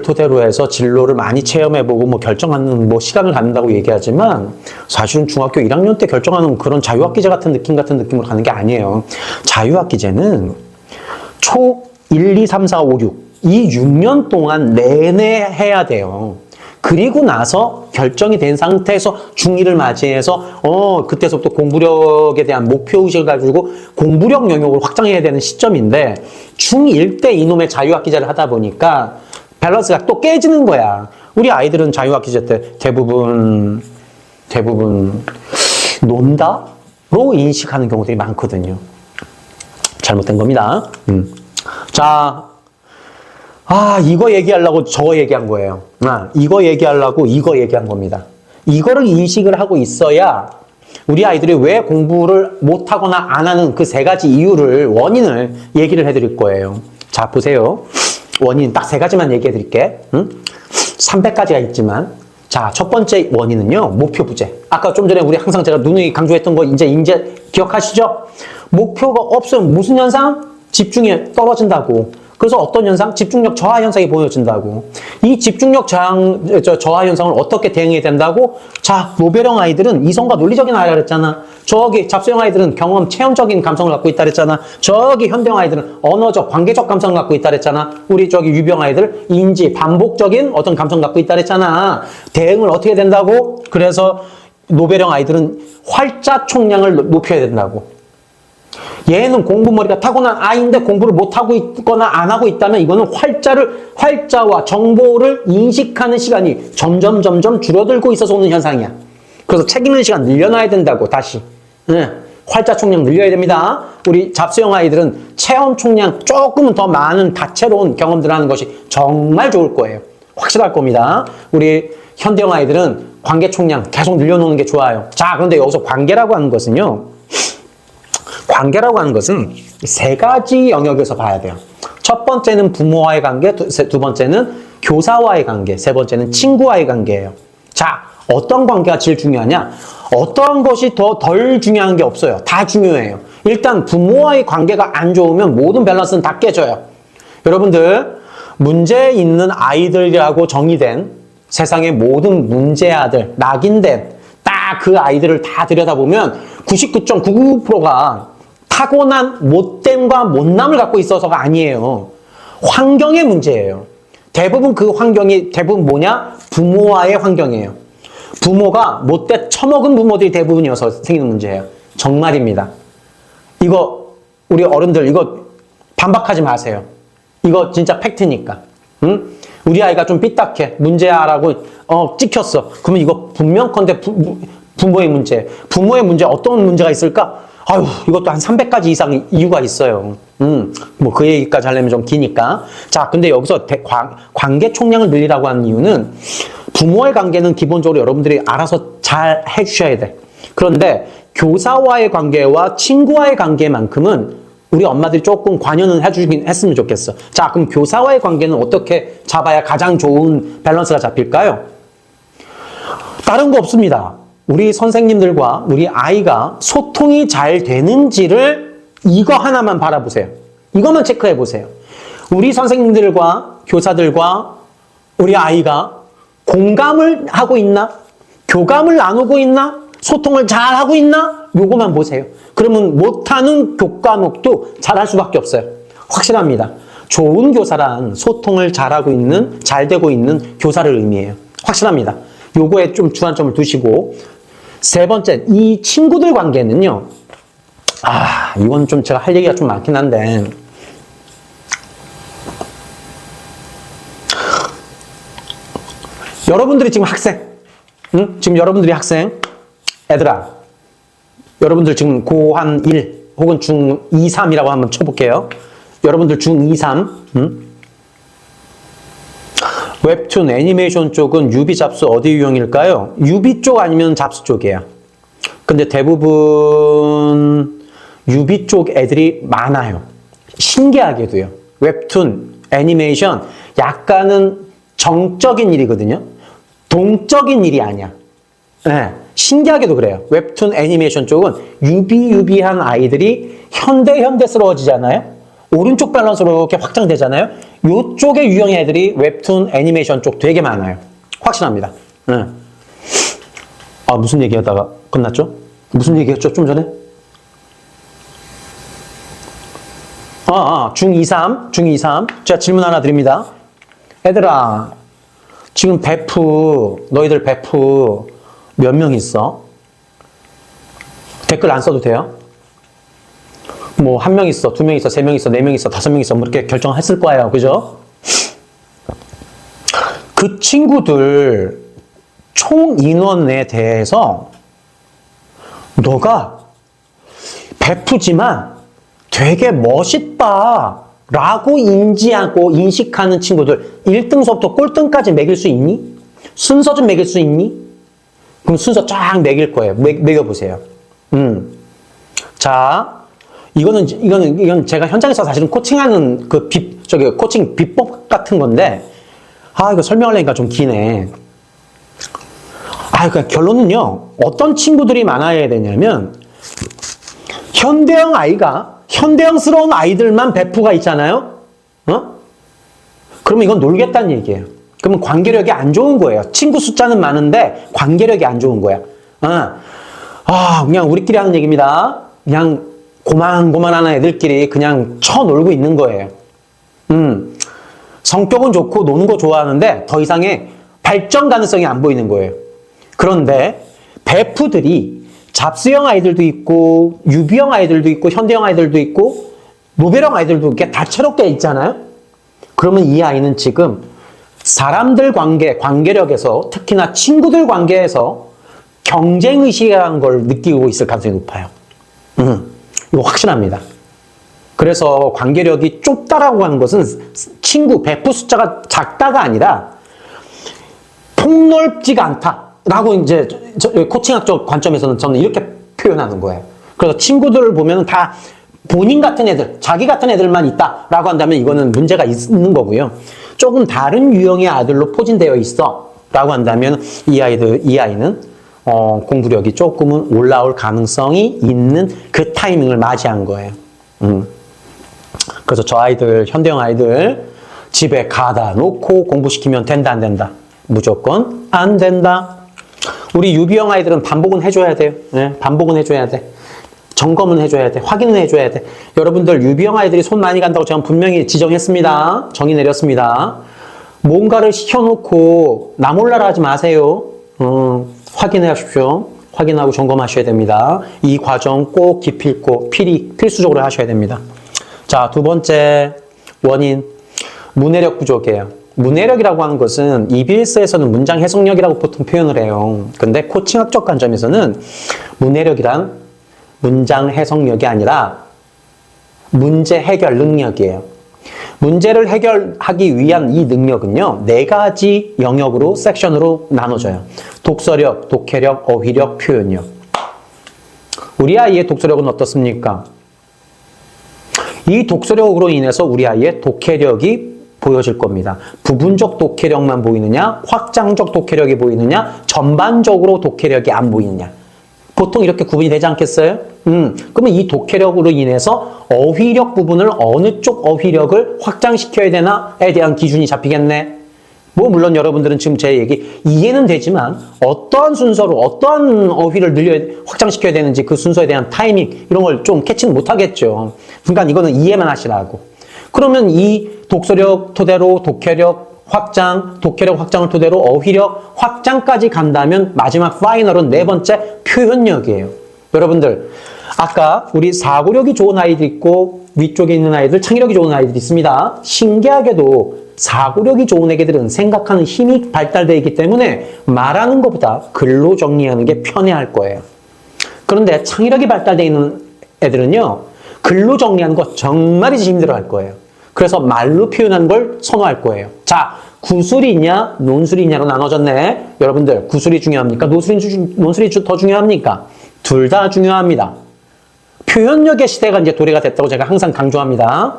토대로 해서 진로를 많이 체험해보고 뭐 결정하는 뭐 시간을 갖는다고 얘기하지만 사실은 중학교 1학년 때 결정하는 그런 자유학기제 같은 느낌으로 가는 게 아니에요. 자유학기제는 초 1, 2, 3, 4, 5, 6 이 6년 동안 내내 해야 돼요. 그리고 나서 결정이 된 상태에서 중2를 맞이해서 그때서부터 공부력에 대한 목표의식을 가지고 공부력 영역을 확장해야 되는 시점인데 중1 때 이놈의 자유학기제를 하다 보니까 밸런스가 또 깨지는 거야. 우리 아이들은 자유학기제 때 대부분 논다로 인식하는 경우들이 많거든요. 잘못된 겁니다. 자, 이거 얘기하려고 저거 얘기한 거예요. 이거 얘기하려고 이거 얘기한 겁니다. 이거를 인식을 하고 있어야 우리 아이들이 왜 공부를 못하거나 안 하는 그 세 가지 이유를, 원인을 얘기를 해드릴 거예요. 자, 보세요. 원인 딱 세 가지만 얘기해 드릴게. 300가지가 있지만. 자, 첫 번째 원인은요, 목표 부재. 아까 좀 전에 우리 항상 제가 누누이 강조했던 거 이제 기억하시죠? 목표가 없으면 무슨 현상? 집중이 떨어진다고. 그래서 어떤 현상? 집중력 저하 현상이 보여진다고. 이 집중력 저하 현상을 어떻게 대응해야 된다고? 자, 노벨형 아이들은 이성과 논리적인 아이라 그랬잖아. 저기 잡스형 아이들은 경험, 체험적인 감성을 갖고 있다 그랬잖아. 저기 현대형 아이들은 언어적, 관계적 감성을 갖고 있다 그랬잖아. 우리 저기 유병 아이들 인지, 반복적인 어떤 감성을 갖고 있다 그랬잖아. 대응을 어떻게 된다고? 그래서 노벨형 아이들은 활자 총량을 높여야 된다고. 얘는 공부머리가 타고난 아이인데 공부를 못하고 있거나 안 하고 있다면 이거는 활자와 정보를 인식하는 시간이 점점 줄어들고 있어서 오는 현상이야. 그래서 책 읽는 시간 늘려놔야 된다고, 다시. 활자 총량 늘려야 됩니다. 우리 잡스형 아이들은 체험 총량 조금은 더 많은 다채로운 경험들을 하는 것이 정말 좋을 거예요. 확실할 겁니다. 우리 현대형 아이들은 관계 총량 계속 늘려놓는 게 좋아요. 자, 그런데 여기서 관계라고 하는 것은요. 관계라고 하는 것은 세 가지 영역에서 봐야 돼요. 첫 번째는 부모와의 관계, 두 번째는 교사와의 관계, 세 번째는 친구와의 관계예요. 자, 어떤 관계가 제일 중요하냐? 어떤 것이 덜 중요한 게 없어요. 다 중요해요. 일단 부모와의 관계가 안 좋으면 모든 밸런스는 다 깨져요. 여러분들, 문제 있는 아이들이라고 정의된 세상의 모든 문제 아들, 낙인된 딱 그 아이들을 다 들여다보면 99.99%가 타고난 못됨과 못남을 갖고 있어서가 아니에요. 환경의 문제예요. 대부분 그 환경이 뭐냐? 부모와의 환경이에요. 부모가 못돼 처먹은 부모들이 대부분이어서 생기는 문제예요. 정말입니다. 이거 우리 어른들 이거 반박하지 마세요. 이거 진짜 팩트니까. 응? 우리 아이가 좀 삐딱해. 문제야라고 찍혔어. 그러면 이거 분명컨대 부모의 문제. 부모의 문제, 어떤 문제가 있을까? 아유, 이것도 한 300가지 이상 이유가 있어요. 뭐 그 얘기까지 하려면 좀 기니까. 자, 근데 여기서 관계 총량을 늘리라고 하는 이유는 부모의 관계는 기본적으로 여러분들이 알아서 잘 해주셔야 돼. 그런데 교사와의 관계와 친구와의 관계만큼은 우리 엄마들이 조금 관여는 해주긴 했으면 좋겠어. 자, 그럼 교사와의 관계는 어떻게 잡아야 가장 좋은 밸런스가 잡힐까요? 다른 거 없습니다. 우리 선생님들과 우리 아이가 소통이 잘 되는지를 이거 하나만 바라보세요. 이것만 체크해 보세요. 우리 선생님들과 교사들과 우리 아이가 공감을 하고 있나? 교감을 나누고 있나? 소통을 잘 하고 있나? 요거만 보세요. 그러면 못하는 교과목도 잘할 수밖에 없어요. 확실합니다. 좋은 교사란 소통을 잘하고 있는, 잘 되고 있는 교사를 의미해요. 확실합니다. 요거에 좀 주안점을 두시고, 세 번째, 이 친구들 관계는요. 이건 좀 제가 할 얘기가 좀 많긴 한데, 여러분들이 지금 학생, 지금 여러분들이 학생, 애들아, 여러분들 지금 고1 1 혹은 중2 3이라고 한번 쳐볼게요. 여러분들 중2 3, 웹툰, 애니메이션 쪽은 유비, 잡스 어디 유형일까요? 유비 쪽 아니면 잡스 쪽이에요. 근데 대부분 유비 쪽 애들이 많아요. 신기하게도요. 웹툰, 애니메이션 약간은 정적인 일이거든요. 동적인 일이 아니야. 네, 신기하게도 그래요. 웹툰, 애니메이션 쪽은 유비한 아이들이 현대스러워지잖아요. 오른쪽 밸런스로 이렇게 확장되잖아요. 요쪽의 유형의 애들이 웹툰, 애니메이션 쪽 되게 많아요. 확실합니다. 네. 무슨 얘기하다가 끝났죠? 무슨 얘기했죠? 좀 전에? 중2, 3. 제가 질문 하나 드립니다. 애들아, 지금 너희들 베프 몇 명 있어? 댓글 안 써도 돼요? 뭐, 1명 있어, 2명 있어, 3명 있어, 4명 있어, 5명 있어, 뭐 이렇게 결정했을 거예요. 그죠? 그 친구들 총 인원에 대해서 너가 베프지만 되게 멋있다 라고 인지하고 인식하는 친구들 1등서부터 꼴등까지 매길 수 있니? 순서 좀 매길 수 있니? 그럼 순서 쫙 매길 거예요. 매겨보세요. 자, 이건 제가 현장에서 사실은 코칭하는 코칭 비법 같은 건데, 이거 설명하려니까 좀 기네. 그러니까 결론은요, 어떤 친구들이 많아야 되냐면, 현대형스러운 아이들만 베프가 있잖아요? 그러면 이건 놀겠다는 얘기예요. 그러면 관계력이 안 좋은 거예요. 친구 숫자는 많은데 관계력이 안 좋은 거야. 그냥 우리끼리 하는 얘기입니다. 그냥 고만고만한 애들끼리 그냥 쳐놀고 있는 거예요. 성격은 좋고 노는 거 좋아하는데 더 이상의 발전 가능성이 안 보이는 거예요. 그런데 베프들이 잡스형 아이들도 있고 유비형 아이들도 있고 현대형 아이들도 있고 노벨형 아이들도 이렇게 다채롭게 있잖아요. 그러면 이 아이는 지금 사람들 관계력에서 특히나 친구들 관계에서 경쟁의식이라는 걸 느끼고 있을 가능성이 높아요. 이거 확실합니다. 그래서 관계력이 좁다라고 하는 것은 베프 숫자가 작다가 아니라 폭넓지가 않다라고 이제 코칭학적 관점에서는 저는 이렇게 표현하는 거예요. 그래서 친구들을 보면 다 본인 같은 애들, 자기 같은 애들만 있다라고 한다면 이거는 문제가 있는 거고요. 조금 다른 유형의 아들로 포진되어 있어 라고 한다면 이 아이는 공부력이 조금은 올라올 가능성이 있는 그 타이밍을 맞이한 거예요. 그래서 저 아이들, 현대형 아이들 집에 가다 놓고 공부시키면 된다, 안 된다? 무조건 안 된다. 우리 유비형 아이들은 반복은 해줘야 돼요. 네, 반복은 해줘야 돼. 점검은 해줘야 돼. 확인은 해줘야 돼. 여러분들 유비형 아이들이 손 많이 간다고 제가 분명히 지정했습니다. 정의 내렸습니다. 뭔가를 시켜놓고 나 몰라라 하지 마세요. 확인해 하십시오. 확인하고 점검하셔야 됩니다. 이 과정 꼭 기필코 필수적으로 하셔야 됩니다. 자, 두 번째 원인 문해력 부족이에요. 문해력이라고 하는 것은 EBS에서는 문장 해석력이라고 보통 표현을 해요. 근데 코칭학적 관점에서는 문해력이란 문장 해석력이 아니라 문제 해결 능력이에요. 문제를 해결하기 위한 이 능력은요, 4가지 영역으로, 섹션으로 나눠져요. 독서력, 독해력, 어휘력, 표현력. 우리 아이의 독서력은 어떻습니까? 이 독서력으로 인해서 우리 아이의 독해력이 보여질 겁니다. 부분적 독해력만 보이느냐, 확장적 독해력이 보이느냐, 전반적으로 독해력이 안 보이느냐. 보통 이렇게 구분이 되지 않겠어요? 그러면 이 독해력으로 인해서 어휘력 부분을 어느 쪽 어휘력을 확장시켜야 되나에 대한 기준이 잡히겠네. 뭐 물론 여러분들은 지금 제 얘기 이해는 되지만 어떠한 순서로 어떠한 어휘를 확장시켜야 되는지 그 순서에 대한 타이밍 이런 걸 좀 캐치는 못하겠죠. 그러니까 이거는 이해만 하시라고. 그러면 이 독서력 토대로 독해력 확장, 독해력 확장을 토대로 어휘력 확장까지 간다면 마지막 파이널은 4번째 표현력이에요. 여러분들 아까 우리 사고력이 좋은 아이들 있고 위쪽에 있는 아이들 창의력이 좋은 아이들이 있습니다. 신기하게도 사고력이 좋은 애들은 생각하는 힘이 발달되어 있기 때문에 말하는 것보다 글로 정리하는 게 편해할 거예요. 그런데 창의력이 발달되어 있는 애들은요, 글로 정리하는 거 정말이지 힘들어할 거예요. 그래서 말로 표현하는 걸 선호할 거예요. 자, 구술이냐 논술이냐로 나눠졌네. 여러분들 구술이 중요합니까? 논술이 더 중요합니까? 둘 다 중요합니다. 표현력의 시대가 이제 도래가 됐다고 제가 항상 강조합니다.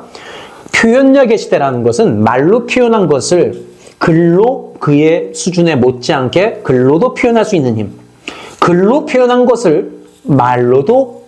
표현력의 시대라는 것은 말로 표현한 것을 글로 그의 수준에 못지않게 글로도 표현할 수 있는 힘. 글로 표현한 것을 말로도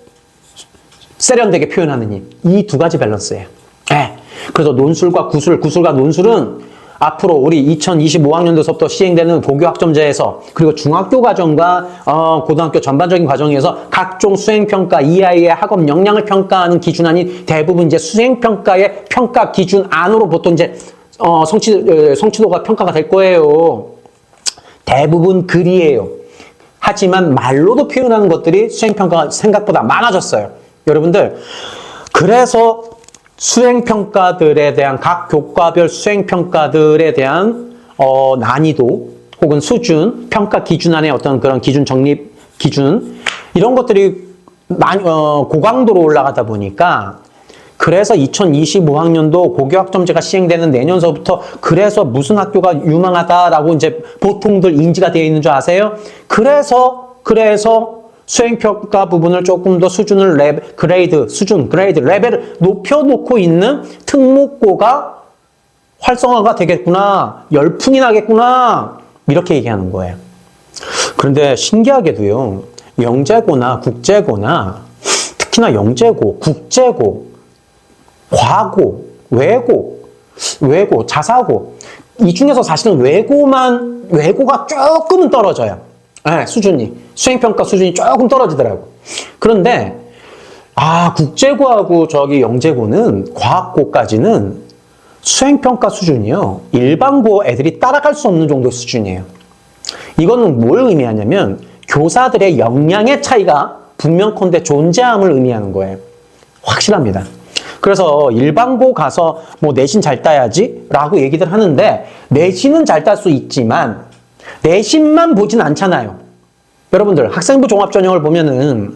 세련되게 표현하는 힘. 이 2가지 밸런스예요. 네. 그래서 논술과 구술, 구술과 논술은 앞으로 우리 2025학년도서부터 시행되는 고교학점제에서 그리고 중학교 과정과 고등학교 전반적인 과정에서 각종 수행평가, 이 아이의 학업 역량을 평가하는 기준안이 대부분 이제 수행평가의 평가 기준 안으로 보통 이제 성취도가 평가가 될 거예요. 대부분 글이에요. 하지만 말로도 표현하는 것들이 수행평가가 생각보다 많아졌어요. 여러분들 그래서 수행평가들에 대한 각 교과별 수행평가들에 대한 난이도 혹은 수준, 평가 기준 안에 어떤 그런 기준 정립 기준 이런 것들이 많이 고강도로 올라가다 보니까 그래서 2025학년도 고교학점제가 시행되는 내년서부터 그래서 무슨 학교가 유망하다라고 이제 보통들 인지가 되어 있는 줄 아세요? 그래서 수행평가 부분을 조금 더 수준을 그레이드, 레벨을 높여놓고 있는 특목고가 활성화가 되겠구나, 열풍이 나겠구나, 이렇게 얘기하는 거예요. 그런데 신기하게도요, 영재고나 국재고나, 특히나 영재고, 국재고, 과고, 외고, 자사고, 이 중에서 사실은 외고가 조금은 떨어져요. 네, 수행평가 수준이 조금 떨어지더라고. 그런데, 국제고하고 영재고는, 과학고까지는 수행평가 수준이요. 일반고 애들이 따라갈 수 없는 정도의 수준이에요. 이거는 뭘 의미하냐면, 교사들의 역량의 차이가 분명컨대 존재함을 의미하는 거예요. 확실합니다. 그래서 일반고 가서 내신 잘 따야지 라고 얘기들 하는데, 내신은 잘 딸 수 있지만, 내신만 보진 않잖아요. 여러분들 학생부 종합전형을 보면은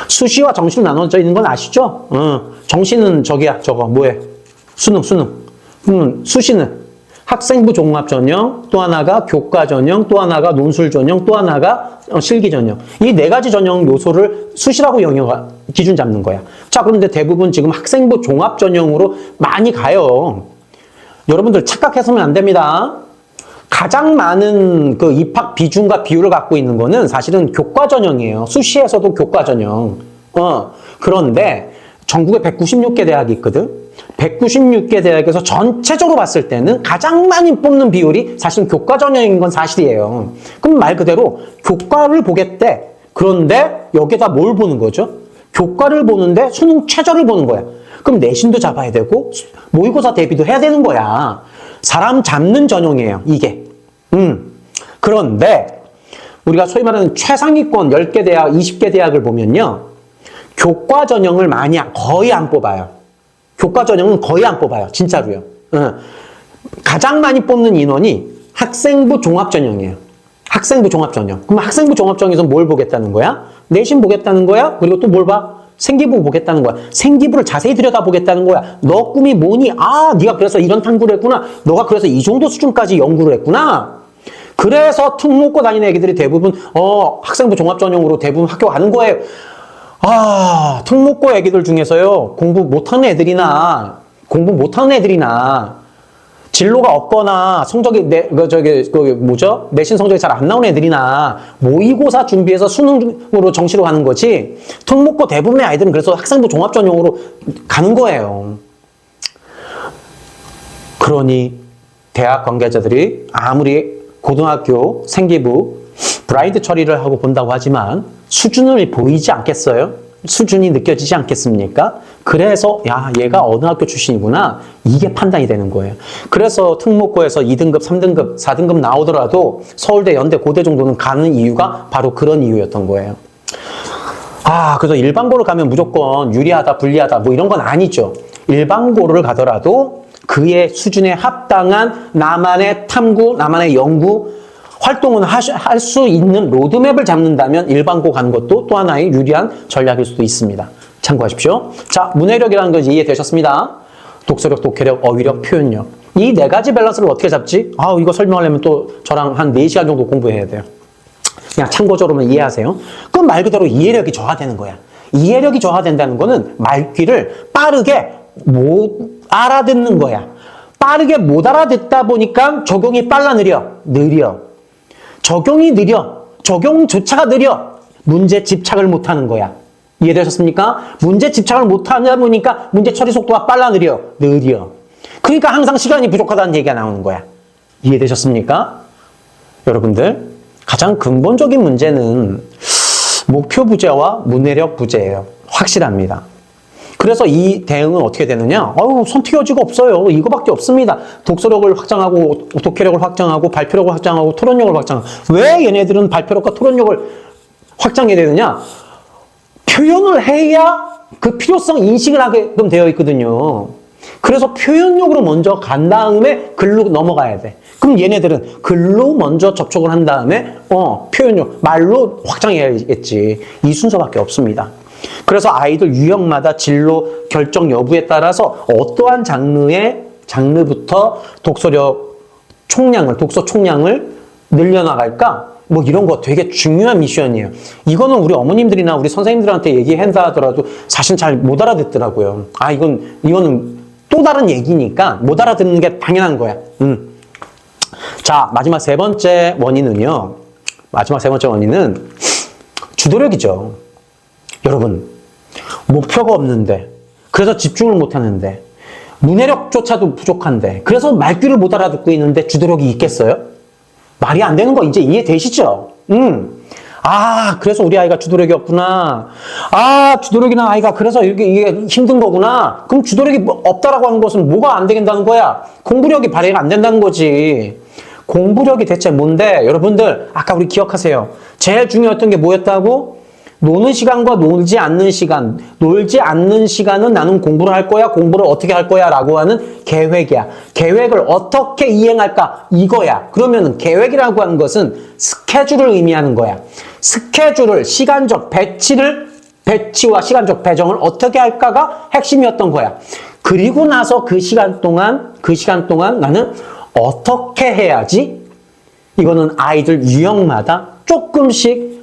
수시와 정시로 나눠져 있는 건 아시죠? 정시는 수능. 수시는 학생부 종합전형, 또 하나가 교과전형, 또 하나가 논술전형, 또 하나가 실기전형. 이 4가지 전형 요소를 수시라고 기준 잡는 거야. 자, 그런데 대부분 지금 학생부 종합전형으로 많이 가요. 여러분들 착각해서는 안 됩니다. 가장 많은 그 입학 비중과 비율을 갖고 있는 거는 사실은 교과 전형이에요. 수시에서도 교과 전형. 그런데 전국에 196개 대학이 있거든. 196개 대학에서 전체적으로 봤을 때는 가장 많이 뽑는 비율이 사실은 교과 전형인 건 사실이에요. 그럼 말 그대로 교과를 보겠대. 그런데 여기다 뭘 보는 거죠? 교과를 보는데 수능 최저를 보는 거야. 그럼 내신도 잡아야 되고 모의고사 대비도 해야 되는 거야. 사람 잡는 전형이에요, 이게. 그런데 우리가 소위 말하는 최상위권 10개 대학, 20개 대학을 보면요. 교과 전형을 거의 안 뽑아요. 교과 전형은 거의 안 뽑아요. 진짜로요. 가장 많이 뽑는 인원이 학생부 종합전형이에요. 학생부 종합전형. 그럼 학생부 종합전형에서 뭘 보겠다는 거야? 내신 보겠다는 거야? 그리고 또 뭘 봐? 생기부 보겠다는 거야. 생기부를 자세히 들여다보겠다는 거야. 너 꿈이 뭐니? 아, 네가 그래서 이런 탐구를 했구나. 너가 그래서 이 정도 수준까지 연구를 했구나. 그래서 특목고 다니는 애기들이 대부분 학생부 종합전형으로 대부분 학교 가는 거예요. 아, 특목고 애기들 중에서요. 공부 못하는 애들이나 진로가 없거나 성적이 내신 성적이 잘 안 나오는 애들이나 모의고사 준비해서 수능으로 정시로 가는 거지. 특목고 대부분의 아이들은 그래서 학생부 종합전형으로 가는 거예요. 그러니 대학 관계자들이 아무리 고등학교 생기부 브라이드 처리를 하고 본다고 하지만 수준을 보이지 않겠어요? 수준이 느껴지지 않겠습니까? 그래서 야, 얘가 어느 학교 출신이구나. 이게 판단이 되는 거예요. 그래서 특목고에서 2등급, 3등급, 4등급 나오더라도 서울대, 연대, 고대 정도는 가는 이유가 바로 그런 이유였던 거예요. 아, 그래서 일반고를 가면 무조건 유리하다, 불리하다 뭐 이런 건 아니죠. 일반고를 가더라도 그의 수준에 합당한 나만의 탐구, 나만의 연구 활동은 할 수 있는 로드맵을 잡는다면 일반고 가는 것도 또 하나의 유리한 전략일 수도 있습니다. 참고하십시오. 자, 문해력이라는 거 이해되셨습니다. 독서력, 독해력, 어휘력, 표현력. 이 네 가지 밸런스를 어떻게 잡지? 아, 이거 설명하려면 또 저랑 한 4시간 정도 공부해야 돼요. 그냥 참고적으로만 이해하세요. 그럼 말 그대로 이해력이 저하되는 거야. 이해력이 저하된다는 거는 말귀를 빠르게 못 알아듣는 거야. 빠르게 못 알아듣다 보니까 적용이 빨라 느려. 적용이 느려. 적용조차가 느려. 문제 집착을 못하는 거야. 이해되셨습니까? 문제 집착을 못하다 보니까 문제 처리 속도가 빨라 느려. 그러니까 항상 시간이 부족하다는 얘기가 나오는 거야. 이해되셨습니까? 여러분들, 가장 근본적인 문제는 목표 부재와 문해력 부재예요. 확실합니다. 그래서 이 대응은 어떻게 되느냐? 선택 여지가 없어요. 이거밖에 없습니다. 독서력을 확장하고, 독해력을 확장하고, 발표력을 확장하고, 토론력을 확장하고. 왜 얘네들은 발표력과 토론력을 확장해야 되느냐? 표현을 해야 그 필요성 인식을 하게끔 되어 있거든요. 그래서 표현력으로 먼저 간 다음에 글로 넘어가야 돼. 그럼 얘네들은 글로 먼저 접촉을 한 다음에 표현력, 말로 확장해야겠지. 이 순서밖에 없습니다. 그래서 아이들 유형마다 진로 결정 여부에 따라서 어떠한 장르부터 독서 총량을 늘려나갈까? 뭐 이런 거 되게 중요한 미션이에요. 이거는 우리 어머님들이나 우리 선생님들한테 얘기한다 하더라도 사실 잘 못 알아듣더라고요. 아, 이거는 또 다른 얘기니까 못 알아듣는 게 당연한 거야. 자, 마지막 세 번째 원인은 주도력이죠. 여러분, 목표가 없는데, 그래서 집중을 못 하는데, 문해력조차도 부족한데, 그래서 말귀를 못 알아듣고 있는데 주도력이 있겠어요? 말이 안 되는 거 이제 이해되시죠? 아, 그래서 우리 아이가 주도력이 없구나. 아, 주도력이나 아이가 그래서 이게 힘든 거구나. 그럼 주도력이 없다라고 하는 것은 뭐가 안 되겠다는 거야? 공부력이 발휘가 안 된다는 거지. 공부력이 대체 뭔데? 여러분들, 아까 우리 기억하세요. 제일 중요했던 게 뭐였다고? 노는 시간과 놀지 않는 시간. 놀지 않는 시간은 나는 공부를 할 거야. 공부를 어떻게 할 거야? 라고 하는 계획이야. 계획을 어떻게 이행할까? 이거야. 그러면 계획이라고 하는 것은 스케줄을 의미하는 거야. 스케줄을, 시간적 배치와 시간적 배정을 어떻게 할까가 핵심이었던 거야. 그리고 나서 그 시간 동안 나는 어떻게 해야지? 이거는 아이들 유형마다 조금씩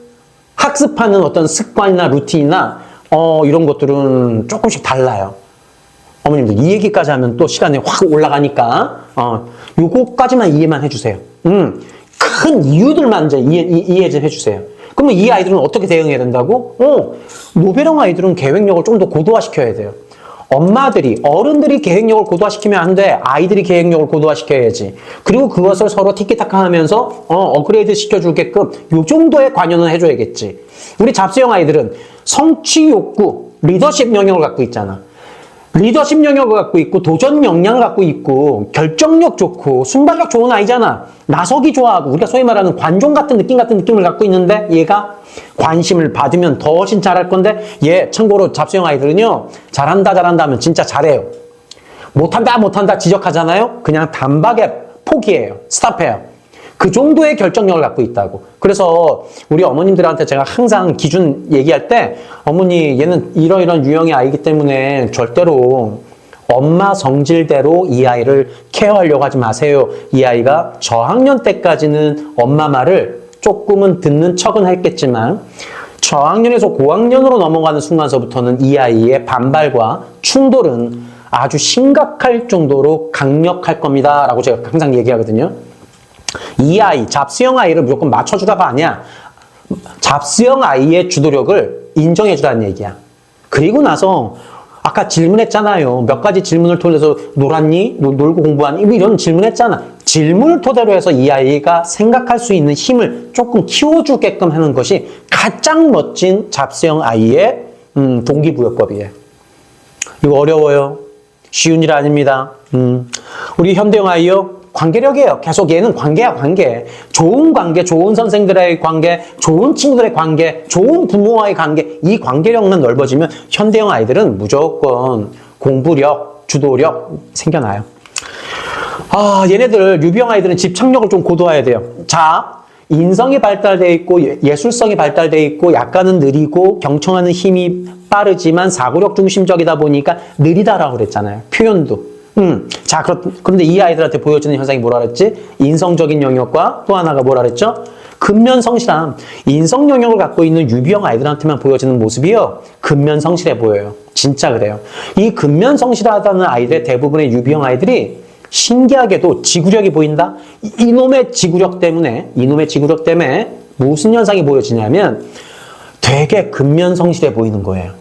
학습하는 어떤 습관이나 루틴이나 이런 것들은 조금씩 달라요. 어머님들 이 얘기까지 하면 또 시간이 확 올라가니까 요거까지만 이해만 해주세요. 큰 이유들만 이제 이해 좀 해주세요. 그러면 이 아이들은 어떻게 대응해야 된다고? 노배령 아이들은 계획력을 좀 더 고도화시켜야 돼요. 어른들이 계획력을 고도화시키면 안 돼. 아이들이 계획력을 고도화시켜야지. 그리고 그것을 서로 티키타카 하면서 업그레이드 시켜주게끔 요 정도의 관여는 해줘야겠지. 우리 잡스형 아이들은 성취 욕구, 리더십 영역을 갖고 있잖아. 리더십 영역을 갖고 있고 도전 역량을 갖고 있고 결정력 좋고 순발력 좋은 아이잖아. 나서기 좋아하고 우리가 소위 말하는 관종 같은 느낌을 갖고 있는데 얘가 관심을 받으면 더 훨씬 잘할 건데 얘 참고로 잡스형 아이들은요 잘한다 하면 진짜 잘해요. 못한다 지적하잖아요. 그냥 단박에 포기해요. 스탑해요. 그 정도의 결정력을 갖고 있다고. 그래서 우리 어머님들한테 제가 항상 기준 얘기할 때 어머니 얘는 이런 유형의 아이기 때문에 절대로 엄마 성질대로 이 아이를 케어하려고 하지 마세요. 이 아이가 저학년 때까지는 엄마 말을 조금은 듣는 척은 했겠지만 저학년에서 고학년으로 넘어가는 순간서부터는 이 아이의 반발과 충돌은 아주 심각할 정도로 강력할 겁니다. 라고 제가 항상 얘기하거든요. 이 아이, 잡스형 아이를 무조건 맞춰주라가 아니야. 잡스형 아이의 주도력을 인정해주라는 얘기야. 그리고 나서 아까 질문했잖아요. 몇 가지 질문을 통해서 놀았니? 놀고 공부하니? 이런 질문했잖아. 질문을 토대로 해서 이 아이가 생각할 수 있는 힘을 조금 키워주게끔 하는 것이 가장 멋진 잡스형 아이의 동기부여법이에요. 이거 어려워요. 쉬운 일 아닙니다. 우리 현대형 아이요. 관계력이에요. 계속 얘는 관계야, 관계. 좋은 관계, 좋은 선생들의 관계, 좋은 친구들의 관계, 좋은 부모와의 관계. 이 관계력만 넓어지면 현대형 아이들은 무조건 공부력, 주도력 생겨나요. 얘네들, 유비형 아이들은 집착력을 좀 고도화해야 돼요. 자, 인성이 발달되어 있고 예술성이 발달되어 있고 약간은 느리고 경청하는 힘이 빠르지만 사고력 중심적이다 보니까 느리다라고 그랬잖아요. 표현도. 자, 그런데 이 아이들한테 보여주는 현상이 뭐라 그랬지? 인성적인 영역과 또 하나가 뭐라 그랬죠? 근면성실함. 인성 영역을 갖고 있는 유비형 아이들한테만 보여지는 모습이요. 근면성실해 보여요. 진짜 그래요. 이 근면성실하다는 아이들의 대부분의 유비형 아이들이 신기하게도 지구력이 보인다? 이놈의 지구력 때문에 무슨 현상이 보여지냐면 되게 근면성실해 보이는 거예요.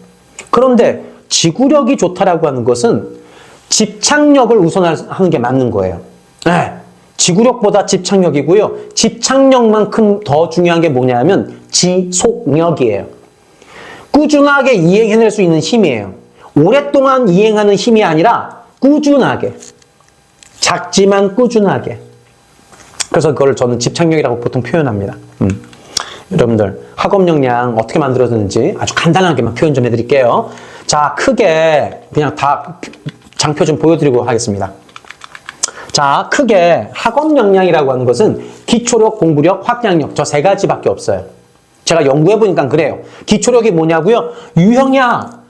그런데 지구력이 좋다라고 하는 것은 집착력을 우선하는 게 맞는 거예요. 네. 지구력보다 집착력이고요. 집착력만큼 더 중요한 게 뭐냐면 지속력이에요. 꾸준하게 이행해낼 수 있는 힘이에요. 오랫동안 이행하는 힘이 아니라 꾸준하게. 작지만 꾸준하게. 그래서 그걸 저는 집착력이라고 보통 표현합니다. 여러분들 학업 역량 어떻게 만들어지는지 아주 간단하게만 표현 좀 해드릴게요. 자, 크게 그냥 다 장표 좀 보여드리고 하겠습니다. 자, 크게 학업 역량이라고 하는 것은 기초력, 공부력, 확장력 저 세 가지밖에 없어요. 제가 연구해보니까 그래요. 기초력이 뭐냐고요? 유형이야.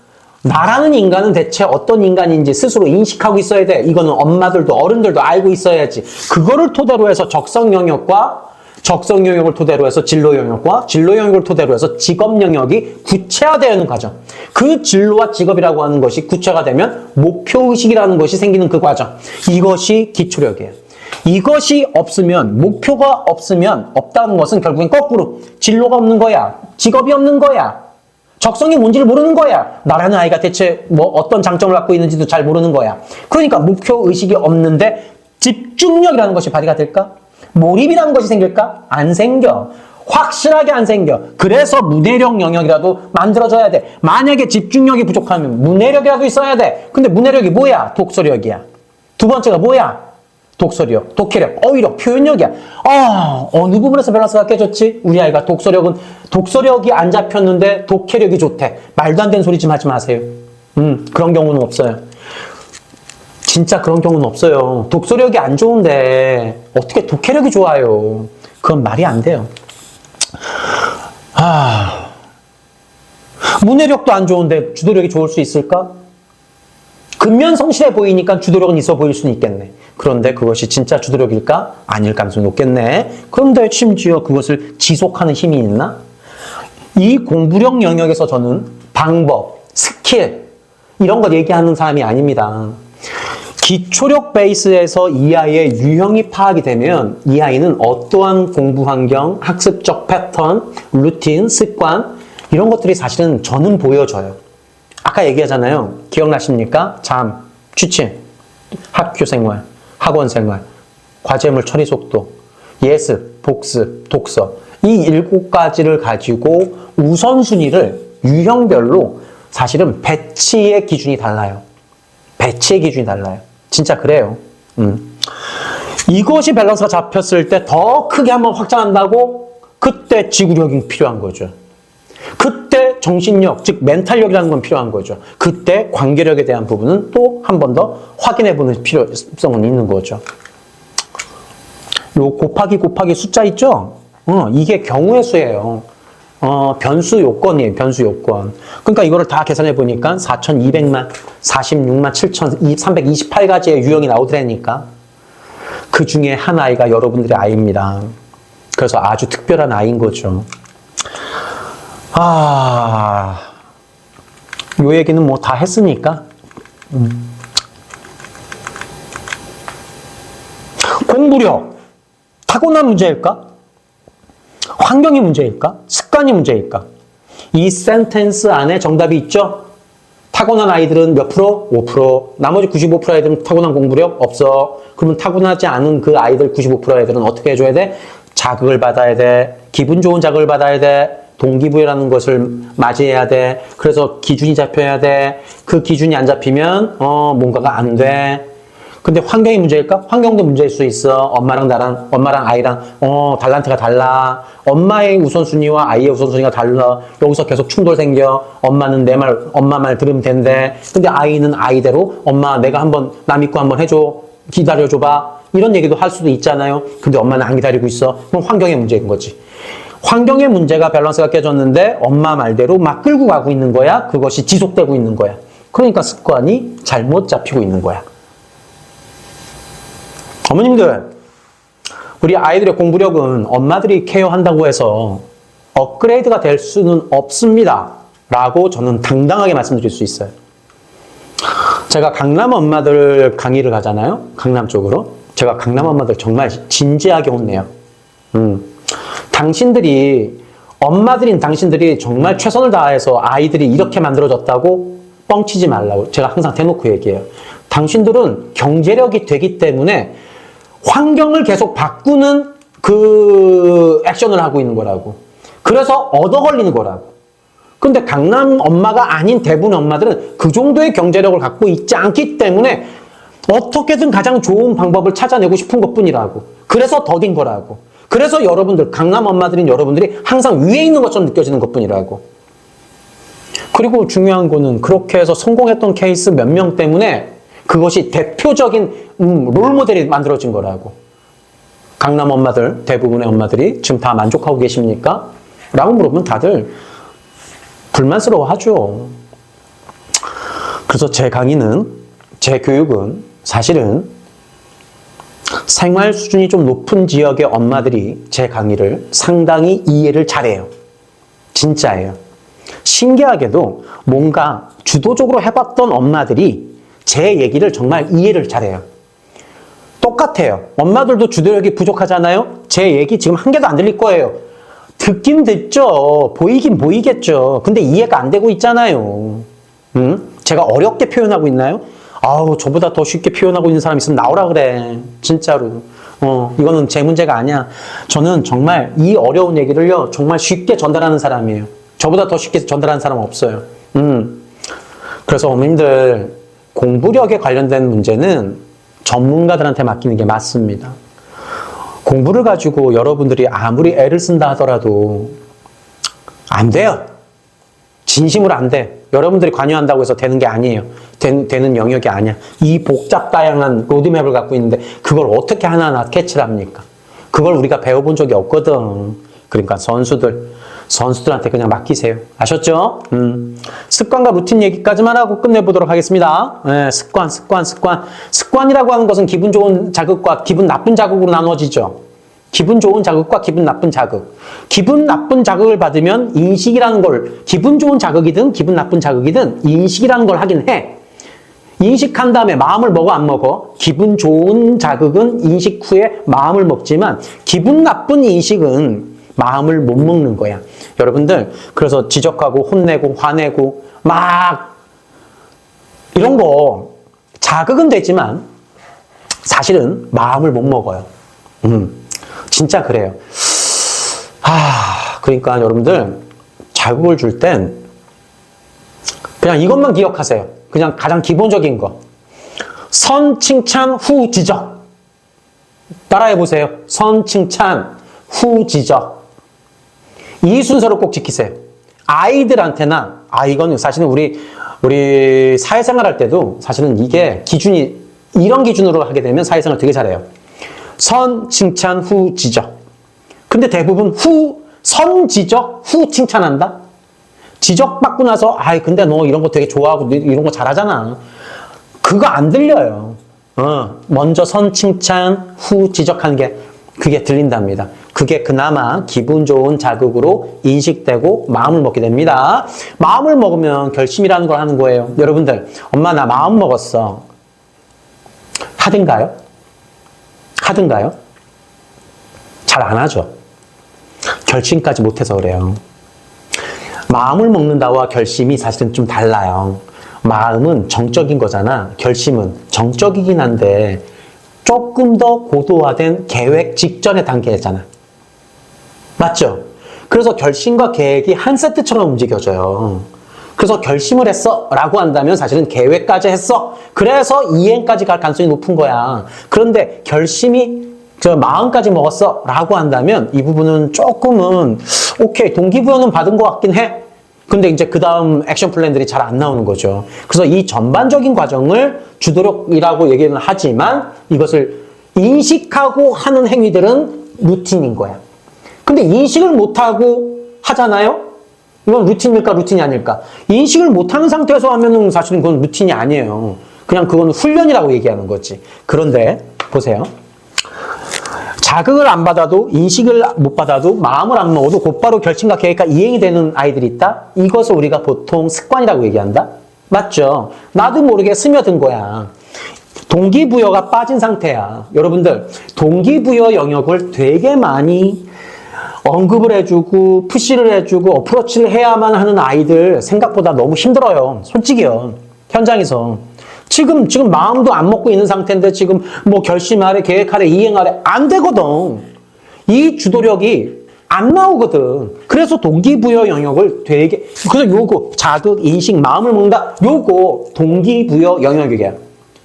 나라는 인간은 대체 어떤 인간인지 스스로 인식하고 있어야 돼. 이거는 엄마들도 어른들도 알고 있어야지. 그거를 토대로 해서 적성 영역과 적성 영역을 토대로 해서 진로 영역과 진로 영역을 토대로 해서 직업 영역이 구체화되는 과정. 그 진로와 직업이라고 하는 것이 구체화되면 목표의식이라는 것이 생기는 그 과정. 이것이 기초력이에요. 이것이 없으면, 목표가 없으면 없다는 것은 결국엔 거꾸로 진로가 없는 거야. 직업이 없는 거야. 적성이 뭔지를 모르는 거야. 나라는 아이가 대체 뭐 어떤 장점을 갖고 있는지도 잘 모르는 거야. 그러니까 목표의식이 없는데 집중력이라는 것이 발휘가 될까? 몰입이라는 것이 생길까? 안 생겨. 확실하게 안 생겨. 그래서 문해력 영역이라도 만들어줘야 돼. 만약에 집중력이 부족하면 문해력이라도 있어야 돼. 근데 문해력이 뭐야? 독서력이야. 두 번째가 뭐야? 독서력, 독해력, 어휘력, 표현력이야. 어느 부분에서 밸런스가 깨졌지? 우리 아이가 독서력이 안 잡혔는데 독해력이 좋대. 말도 안 되는 소리 좀 하지 마세요. 그런 경우는 없어요. 진짜 그런 경우는 없어요. 독서력이 안 좋은데 어떻게 독해력이 좋아요? 그건 말이 안 돼요. 문해력도 안 좋은데 주도력이 좋을 수 있을까? 근면성실해 보이니까 주도력은 있어 보일 수는 있겠네. 그런데 그것이 진짜 주도력일까? 아닐 가능성이 높겠네. 그런데 심지어 그것을 지속하는 힘이 있나? 이 공부력 영역에서 저는 방법, 스킬 이런 것 얘기하는 사람이 아닙니다. 기초력 베이스에서 이 아이의 유형이 파악이 되면 이 아이는 어떠한 공부 환경, 학습적 패턴, 루틴, 습관 이런 것들이 사실은 저는 보여져요. 아까 얘기하잖아요. 기억나십니까? 잠, 취침, 학교 생활, 학원 생활, 과제물 처리 속도, 예습, 복습, 독서 이 7가지를 가지고 우선순위를 유형별로 사실은 배치의 기준이 달라요. 배치의 기준이 달라요. 진짜 그래요. 이것이 밸런스가 잡혔을 때 더 크게 한번 확장한다고? 그때 지구력이 필요한 거죠. 그때 정신력, 즉 멘탈력이라는 건 필요한 거죠. 그때 관계력에 대한 부분은 또 한 번 더 확인해보는 필요성은 있는 거죠. 요 곱하기 숫자 있죠? 이게 경우의 수예요. 변수 요건이에요. 변수 요건. 그러니까 이거를 다 계산해 보니까 4,200만, 46만 7,328가지의 유형이 나오더라니까. 그 중에 한 아이가 여러분들의 아이입니다. 그래서 아주 특별한 아이인 거죠. 요 얘기는 뭐 다 했으니까. 공부력. 타고난 문제일까? 환경이 문제일까? 습관이 문제일까? 이 센텐스 안에 정답이 있죠? 타고난 아이들은 몇 프로? 5%. 나머지 95% 아이들은 타고난 공부력 없어. 그러면 타고나지 않은 그 아이들 95% 아이들은 어떻게 해줘야 돼? 자극을 받아야 돼. 기분 좋은 자극을 받아야 돼. 동기부여라는 것을 맞이해야 돼. 그래서 기준이 잡혀야 돼. 그 기준이 안 잡히면 뭔가가 안 돼. 근데 환경이 문제일까? 환경도 문제일 수 있어. 엄마랑 아이랑 달란트가 달라. 엄마의 우선순위와 아이의 우선순위가 달라. 여기서 계속 충돌 생겨. 엄마는 엄마 말 들으면 된대. 근데 아이는 아이대로 엄마 내가 한번 나 믿고 한번 해줘. 기다려줘봐. 이런 얘기도 할 수도 있잖아요. 근데 엄마는 안 기다리고 있어. 그럼 환경의 문제인 거지. 환경의 문제가 밸런스가 깨졌는데 엄마 말대로 막 끌고 가고 있는 거야. 그것이 지속되고 있는 거야. 그러니까 습관이 잘못 잡히고 있는 거야. 어머님들, 우리 아이들의 공부력은 엄마들이 케어한다고 해서 업그레이드가 될 수는 없습니다. 라고 저는 당당하게 말씀드릴 수 있어요. 제가 강남 엄마들 강의를 가잖아요. 강남 쪽으로. 제가 강남 엄마들 정말 진지하게 혼내요. 엄마들인 당신들이 정말 최선을 다해서 아이들이 이렇게 만들어졌다고 뻥치지 말라고 제가 항상 대놓고 얘기해요. 당신들은 경제력이 되기 때문에 환경을 계속 바꾸는 그 액션을 하고 있는 거라고. 그래서 얻어 걸리는 거라고. 근데 강남 엄마가 아닌 대부분의 엄마들은 그 정도의 경제력을 갖고 있지 않기 때문에 어떻게든 가장 좋은 방법을 찾아내고 싶은 것뿐이라고. 그래서 더딘 거라고. 그래서 여러분들, 강남 엄마들인 여러분들이 항상 위에 있는 것처럼 느껴지는 것뿐이라고. 그리고 중요한 거는 그렇게 해서 성공했던 케이스 몇 명 때문에 그것이 대표적인 롤모델이 만들어진 거라고. 강남 엄마들, 대부분의 엄마들이 지금 다 만족하고 계십니까? 라고 물어보면 다들 불만스러워 하죠. 그래서 제 강의는, 제 교육은 사실은 생활 수준이 좀 높은 지역의 엄마들이 제 강의를 상당히 이해를 잘해요. 진짜예요. 신기하게도 뭔가 주도적으로 해봤던 엄마들이 제 얘기를 정말 이해를 잘해요. 똑같아요. 엄마들도 주도력이 부족하잖아요. 제 얘기 지금 한 개도 안 들릴 거예요. 듣긴 듣죠. 보이긴 보이겠죠. 근데 이해가 안 되고 있잖아요. 제가 어렵게 표현하고 있나요? 아우, 저보다 더 쉽게 표현하고 있는 사람 있으면 나오라 그래. 진짜로. 이거는 제 문제가 아니야. 저는 정말 이 어려운 얘기를요, 정말 쉽게 전달하는 사람이에요. 저보다 더 쉽게 전달하는 사람 없어요. 그래서 어머님들, 공부력에 관련된 문제는 전문가들한테 맡기는 게 맞습니다. 공부를 가지고 여러분들이 아무리 애를 쓴다 하더라도 안 돼요. 진심으로 안 돼. 여러분들이 관여한다고 해서 되는 게 아니에요. 되는 영역이 아니야. 이 복잡 다양한 로드맵을 갖고 있는데 그걸 어떻게 하나하나 캐치를 합니까? 그걸 우리가 배워본 적이 없거든. 그러니까 선수들한테 그냥 맡기세요. 아셨죠? 습관과 루틴 얘기까지만 하고 끝내보도록 하겠습니다. 네, 습관이라고 하는 것은 기분 좋은 자극과 기분 나쁜 자극으로 나눠지죠. 기분 좋은 자극과 기분 나쁜 자극. 기분 나쁜 자극을 받으면 인식이라는 걸, 기분 좋은 자극이든 기분 나쁜 자극이든 인식이라는 걸 하긴 해. 인식한 다음에 마음을 먹어 안 먹어? 기분 좋은 자극은 인식 후에 마음을 먹지만 기분 나쁜 인식은 마음을 못 먹는 거야. 여러분들, 그래서 지적하고 혼내고 화내고 막 이런 거 자극은 되지만 사실은 마음을 못 먹어요. 진짜 그래요. 그러니까 여러분들 자극을 줄 땐 그냥 이것만 기억하세요. 그냥 가장 기본적인 거. 선 칭찬 후 지적. 따라해 보세요. 선 칭찬 후 지적. 이 순서를 꼭 지키세요. 아이들한테나, 이거는 사실은 우리 사회생활 할 때도 사실은 이게 기준이, 이런 기준으로 하게 되면 사회생활 되게 잘해요. 선, 칭찬, 후, 지적. 근데 대부분 선 지적, 후 칭찬한다? 지적받고 나서, 근데 너 이런 거 되게 좋아하고 이런 거 잘하잖아. 그거 안 들려요. 먼저 선 칭찬, 후 지적하는 게, 그게 들린답니다. 그게 그나마 기분 좋은 자극으로 인식되고 마음을 먹게 됩니다. 마음을 먹으면 결심이라는 걸 하는 거예요. 여러분들, 엄마 나 마음 먹었어. 하든가요? 하든가요? 잘 안 하죠. 결심까지 못해서 그래요. 마음을 먹는다와 결심이 사실은 좀 달라요. 마음은 정적인 거잖아. 결심은 정적이긴 한데 조금 더 고도화된 계획 직전의 단계잖아. 맞죠? 그래서 결심과 계획이 한 세트처럼 움직여져요. 그래서 결심을 했어 라고 한다면 사실은 계획까지 했어. 그래서 이행까지 갈 가능성이 높은 거야. 그런데 결심이 마음까지 먹었어 라고 한다면 이 부분은 조금은 오케이, 동기부여는 받은 것 같긴 해. 근데 이제 그 다음 액션 플랜들이 잘 안 나오는 거죠. 그래서 이 전반적인 과정을 주도력이라고 얘기는 하지만 이것을 인식하고 하는 행위들은 루틴인 거야. 근데 인식을 못하고 하잖아요? 이건 루틴일까 루틴이 아닐까? 인식을 못하는 상태에서 하면은 사실은 그건 루틴이 아니에요. 그냥 그건 훈련이라고 얘기하는 거지. 그런데 보세요. 자극을 안 받아도, 인식을 못 받아도, 마음을 안 먹어도 곧바로 결심과 계획과 이행이 되는 아이들이 있다? 이것을 우리가 보통 습관이라고 얘기한다? 맞죠? 나도 모르게 스며든 거야. 동기부여가 빠진 상태야. 여러분들, 동기부여 영역을 되게 많이 언급을 해주고, 푸시를 해주고, 어프로치를 해야만 하는 아이들 생각보다 너무 힘들어요. 솔직히요. 현장에서. 지금 마음도 안 먹고 있는 상태인데 지금 뭐 결심하래, 계획하래, 이행하래 안 되거든. 이 주도력이 안 나오거든. 그래서 동기부여 영역을 되게, 그래서 요거 자극, 인식, 마음을 먹는다. 요거 동기부여 영역이에요.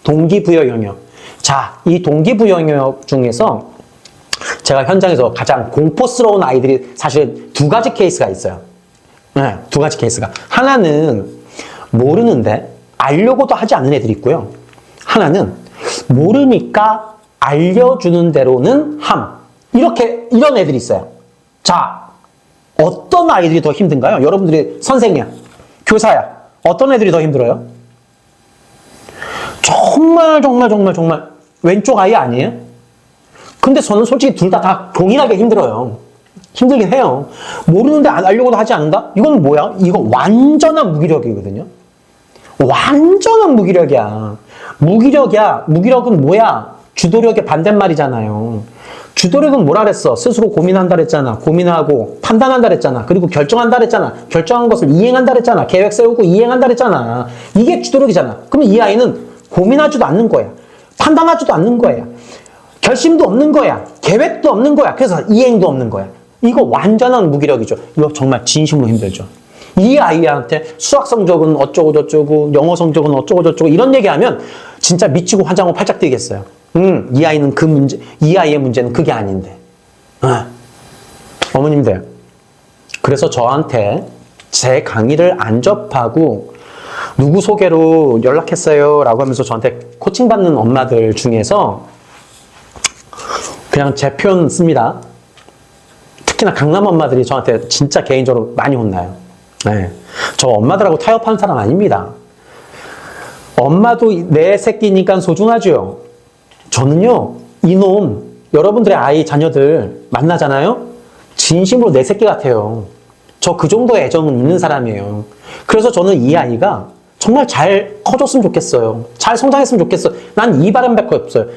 동기부여 영역. 자, 이 동기부여 영역 중에서 제가 현장에서 가장 공포스러운 아이들이 사실 두 가지 케이스가 있어요. 네, 두 가지 케이스가. 하나는 모르는데 알려고도 하지 않는 애들이 있고요. 하나는 모르니까 알려주는 대로는 함. 이런 애들이 있어요. 자, 어떤 아이들이 더 힘든가요? 여러분들이 선생이야, 교사야. 어떤 애들이 더 힘들어요? 정말 왼쪽 아이 아니에요? 근데 저는 솔직히 둘 다 동일하게 힘들어요. 힘들긴 해요. 모르는데 알려고도 하지 않는다? 이건 뭐야? 이거 완전한 무기력이거든요. 완전한 무기력이야. 무기력은 뭐야? 주도력의 반대말이잖아요. 주도력은 뭐라 그랬어? 스스로 고민한다 그랬잖아. 고민하고 판단한다 그랬잖아. 그리고 결정한다 그랬잖아. 결정한 것을 이행한다 그랬잖아. 계획 세우고 이행한다 그랬잖아. 이게 주도력이잖아. 그러면 이 아이는 고민하지도 않는 거야. 판단하지도 않는 거야. 결심도 없는 거야. 계획도 없는 거야. 그래서 이행도 없는 거야. 이거 완전한 무기력이죠. 이거 정말 진심으로 힘들죠. 이 아이한테 수학 성적은 어쩌고 저쩌고, 영어 성적은 어쩌고 저쩌고 이런 얘기하면 진짜 미치고 환장하고 팔짝 뛰겠어요. 이 아이는 이 아이의 문제는 그게 아닌데. 어머님들, 그래서 저한테 제 강의를 안 접하고 누구 소개로 연락했어요 라고 하면서 저한테 코칭 받는 엄마들 중에서 그냥 제 표현 씁니다. 특히나 강남 엄마들이 저한테 진짜 개인적으로 많이 혼나요. 네. 저 엄마들하고 타협하는 사람 아닙니다. 엄마도 내 새끼니까 소중하죠. 저는요, 이놈, 여러분들의 아이, 자녀들 만나잖아요? 진심으로 내 새끼 같아요. 저 그 정도의 애정은 있는 사람이에요. 그래서 저는 이 아이가 정말 잘 커졌으면 좋겠어요. 잘 성장했으면 좋겠어요. 난 이 바람밖에 없어요.